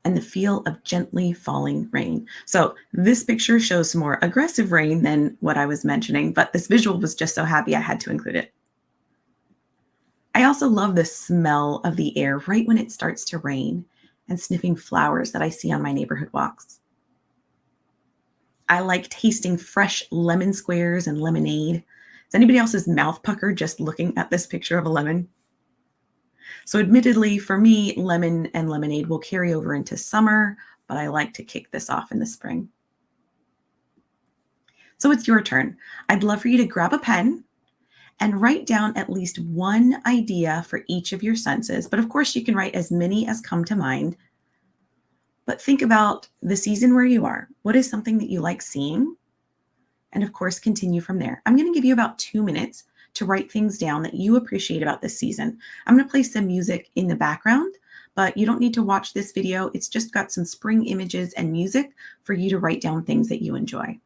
Speaker 16: and the feel of gently falling rain. So this picture shows some more aggressive rain than what I was mentioning, but this visual was just so happy I had to include it. I also love the smell of the air right when it starts to rain and sniffing flowers that I see on my neighborhood walks. I like tasting fresh lemon squares and lemonade. Is anybody else's mouth pucker just looking at this picture of a lemon? So admittedly, for me, lemon and lemonade will carry over into summer, but I like to kick this off in the spring. So it's your turn. I'd love for you to grab a pen and write down at least one idea for each of your senses. But of course, you can write as many as come to mind. But think about the season where you are. What is something that you like seeing? And of course, continue from there. I'm going to give you about 2 minutes to write things down that you appreciate about this season. I'm going to play some music in the background, but you don't need to watch this video. It's just got some spring images and music for you to write down things that you enjoy.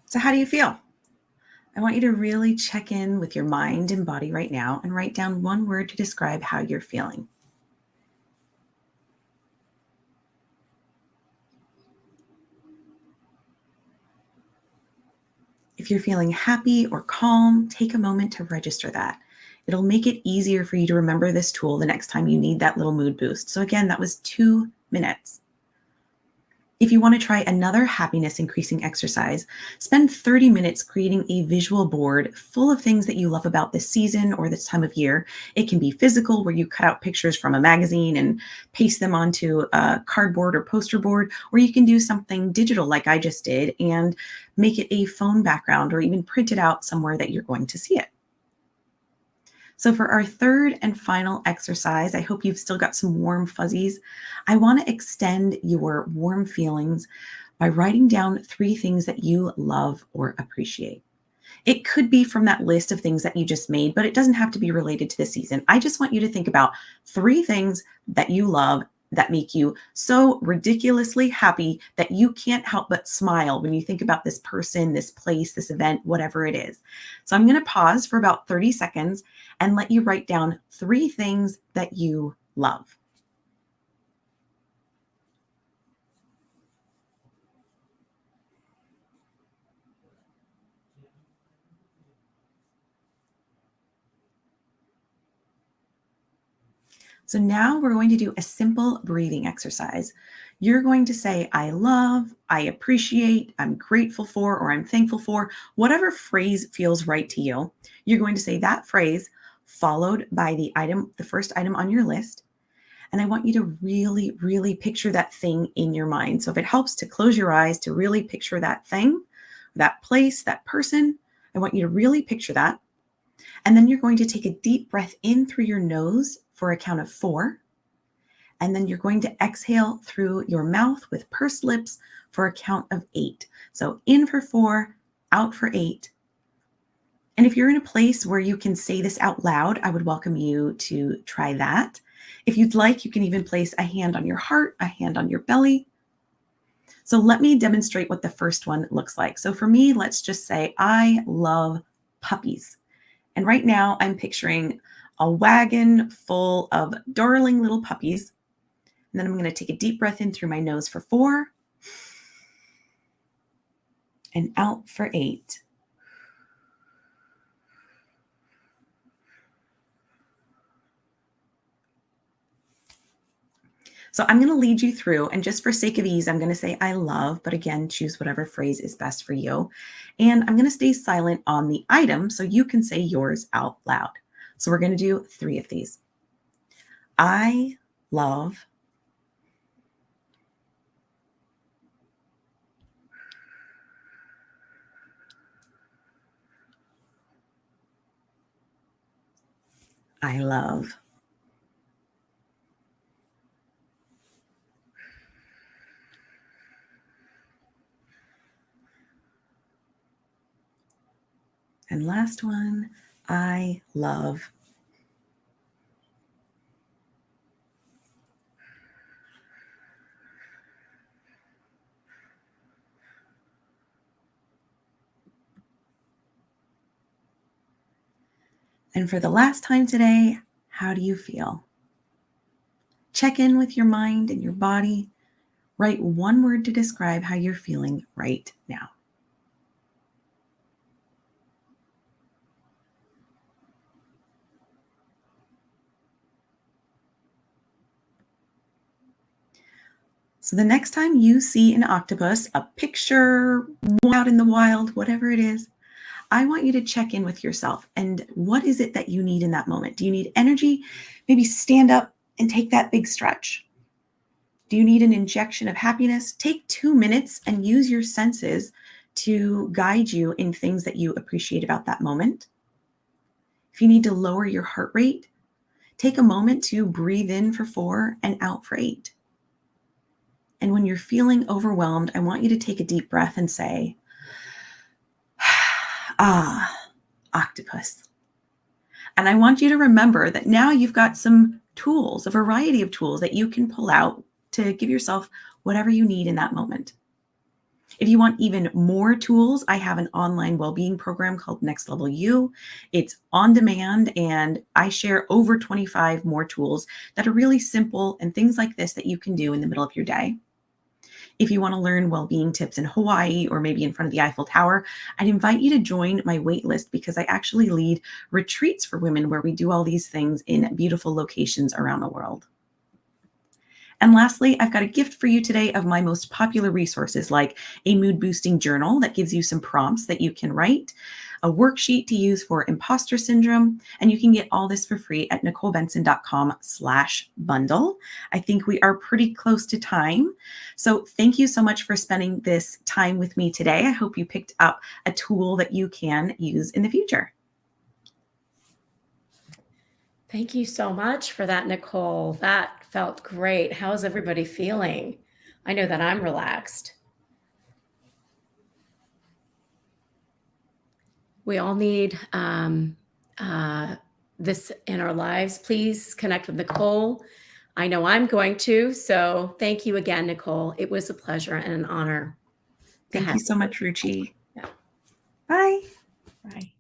Speaker 16: So how do you feel? I want you to really check in with your mind and body right now and write down one word to describe how you're feeling. If you're feeling happy or calm, take a moment to register that. It'll make it easier for you to remember this tool the next time you need that little mood boost. So again, that was 2 minutes. If you want to try another happiness increasing exercise, spend 30 minutes creating a visual board full of things that you love about this season or this time of year. It can be physical, where you cut out pictures from a magazine and paste them onto a cardboard or poster board, or you can do something digital like I just did and make it a phone background or even print it out somewhere that you're going to see it. So for our third and final exercise, I hope you've still got some warm fuzzies. I want to extend your warm feelings by writing down 3 things that you love or appreciate. It could be from that list of things that you just made, but it doesn't have to be related to the season. I just want you to think about 3 things that you love that make you so ridiculously happy that you can't help but smile when you think about this person, this place, this event, whatever it is. So I'm going to pause for about 30 seconds and let you write down 3 things that you love. So now we're going to do a simple breathing exercise. You're going to say, I love, I appreciate, I'm grateful for, or I'm thankful for, whatever phrase feels right to you. You're going to say that phrase followed by the first item on your list. And I want you to really, really picture that thing in your mind. So if it helps to close your eyes to really picture that thing, that place, that person, I want you to really picture that. And then you're going to take a deep breath in through your nose for a count of 4. And then you're going to exhale through your mouth with pursed lips for a count of 8. So in for 4, out for 8. And if you're in a place where you can say this out loud, I would welcome you to try that. If you'd like, you can even place a hand on your heart, a hand on your belly. So let me demonstrate what the first one looks like. So for me, let's just say, I love puppies. And right now I'm picturing a wagon full of darling little puppies. And then I'm going to take a deep breath in through my nose for 4 and out for 8. So I'm going to lead you through, and just for sake of ease, I'm going to say I love, but again, choose whatever phrase is best for you. And I'm going to stay silent on the item so you can say yours out loud. So we're going to do 3 of these. I love. I love. And last one, I love. And for the last time today, how do you feel? Check in with your mind and your body. Write one word to describe how you're feeling right now. So the next time you see an octopus, a picture out in the wild, whatever it is, I want you to check in with yourself. And what is it that you need in that moment? Do you need energy? Maybe stand up and take that big stretch. Do you need an injection of happiness? Take 2 minutes and use your senses to guide you in things that you appreciate about that moment. If you need to lower your heart rate, take a moment to breathe in for 4 and out for 8. And when you're feeling overwhelmed, I want you to take a deep breath and say, ah, octopus. And I want you to remember that now you've got some tools, a variety of tools that you can pull out to give yourself whatever you need in that moment. If you want even more tools, I have an online well-being program called Next Level You. It's on demand, and I share over 25 more tools that are really simple and things like this that you can do in the middle of your day. If you want to learn well-being tips in Hawaii or maybe in front of the Eiffel Tower, I'd invite you to join my wait list because I actually lead retreats for women where we do all these things in beautiful locations around the world. And lastly, I've got a gift for you today of my most popular resources, like a mood boosting journal that gives you some prompts that you can write, a worksheet to use for imposter syndrome, and you can get all this for free at nicolebensen.com/bundle. I think we are pretty close to time. So thank you so much for spending this time with me today. I hope you picked up a tool that you can use in the future.
Speaker 14: Thank you so much for that, Nicole. That felt great. How's everybody feeling? I know that I'm relaxed. We all need this in our lives. Please connect with Nicole. I know I'm going to. So thank you again, Nicole. It was a pleasure and an honor.
Speaker 16: Thank you so much, Ujcic.
Speaker 14: Yeah.
Speaker 16: Bye.
Speaker 14: Bye.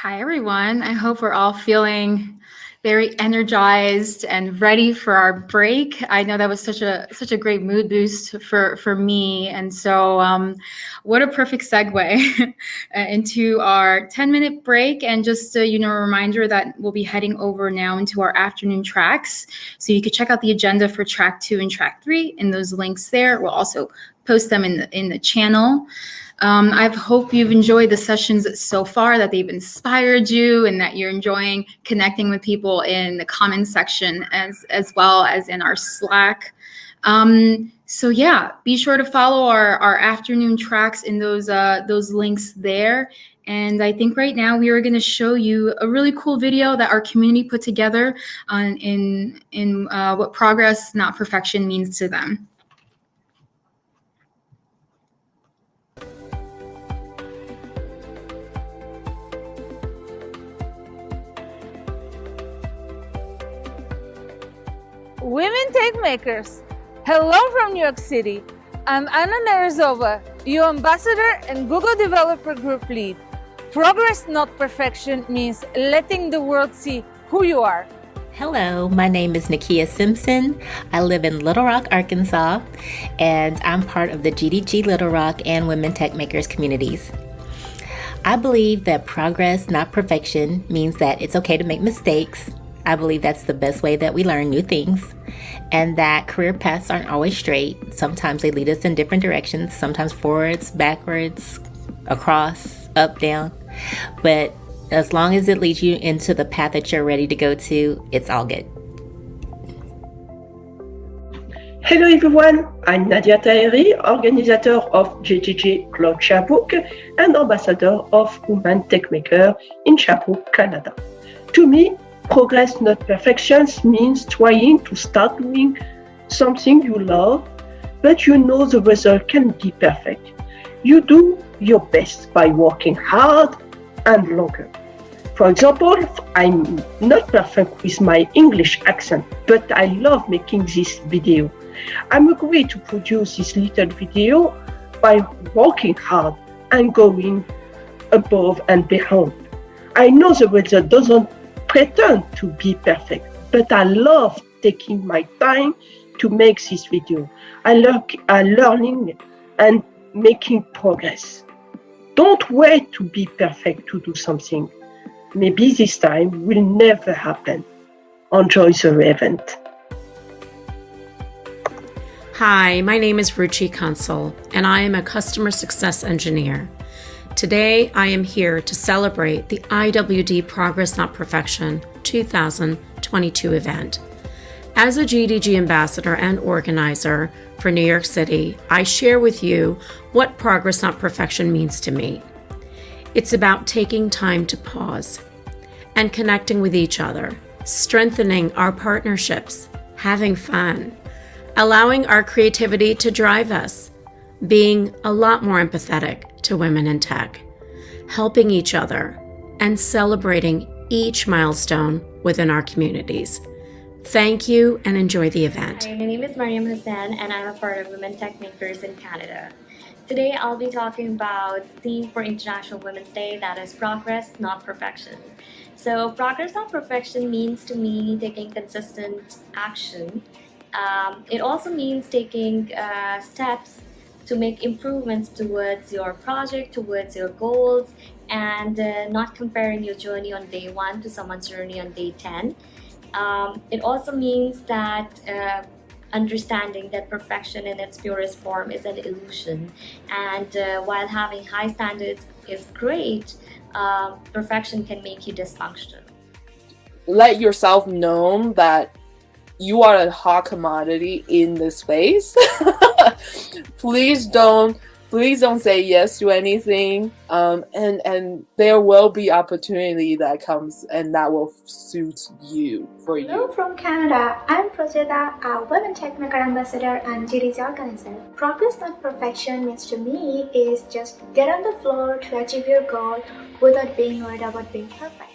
Speaker 3: Hi, everyone. I hope we're all feeling very energized and ready for our break. I know that was such a great mood boost for me. And so what a perfect segue into our 10-minute break. And just a reminder that we'll be heading over now into our afternoon tracks. So you can check out the agenda for track 2 and track 3 in those links there. We'll also post them in the channel. I hope you've enjoyed the sessions so far, that they've inspired you, and that you're enjoying connecting with people in the comments section as well as in our Slack.
Speaker 17: So yeah, be sure to follow our afternoon tracks in those links there. And I think right now we are going to show you a really cool video that our community put together in what progress, not perfection, means to them.
Speaker 18: Women Techmakers, hello from New York City. I'm Anna Nerezova, your ambassador and Google Developer Group lead. Progress, not perfection, means letting the world see who you are.
Speaker 19: Hello, my name is Nakia Simpson. I live in Little Rock, Arkansas, and I'm part of the GDG Little Rock and Women Techmakers communities. I believe that progress, not perfection, means that it's okay to make mistakes. I believe that's the best way that we learn new things, and that career paths aren't always straight. Sometimes they lead us in different directions, sometimes forwards, backwards, across, up, down. But as long as it leads you into the path that you're ready to go to, it's all good.
Speaker 20: Hello everyone, I'm Nadia Taheri, organizer of GGG Cloud Sherbrooke and ambassador of Women Techmakers in Sherbrooke, Canada. To me, progress, not perfection, means trying to start doing something you love, but you know the result can't be perfect. You do your best by working hard and longer. For example, I'm not perfect with my English accent, but I love making this video. I'm agreed to produce this little video by working hard and going above and beyond. I know the result doesn't pretend to be perfect, but I love taking my time to make this video. I love learning and making progress. Don't wait to be perfect to do something. Maybe this time will never happen. Enjoy the event.
Speaker 14: Hi, my name is Ujcic, and I am a customer success engineer. Today, I am here to celebrate the IWD Progress Not Perfection 2022 event. As a GDG ambassador and organizer for New York City, I share with you what Progress Not Perfection means to me. It's about taking time to pause and connecting with each other, strengthening our partnerships, having fun, allowing our creativity to drive us, being a lot more empathetic to women in tech, helping each other, and celebrating each milestone within our communities. Thank you and enjoy the event.
Speaker 21: Hi, my name is Mariam Hassan and I'm a part of Women Techmakers in Canada. Today I'll be talking about the theme for International Women's Day, that is progress, not perfection. So progress, not perfection means to me taking consistent action. It also means taking steps to make improvements towards your project, towards your goals, and not comparing your journey on day 1 to someone's journey on day 10. It also means that understanding that perfection in its purest form is an illusion, and while having high standards is great, perfection can make you dysfunctional.
Speaker 22: Let yourself know that you are a hot commodity in this space. Please don't say yes to anything. And there will be opportunity that comes and that will suit you for you.
Speaker 23: Hello from Canada. I'm Projeda, a Women Techmaker ambassador and GDG organizer. Progress not perfection means to me is just get on the floor to achieve your goal without being worried about being perfect.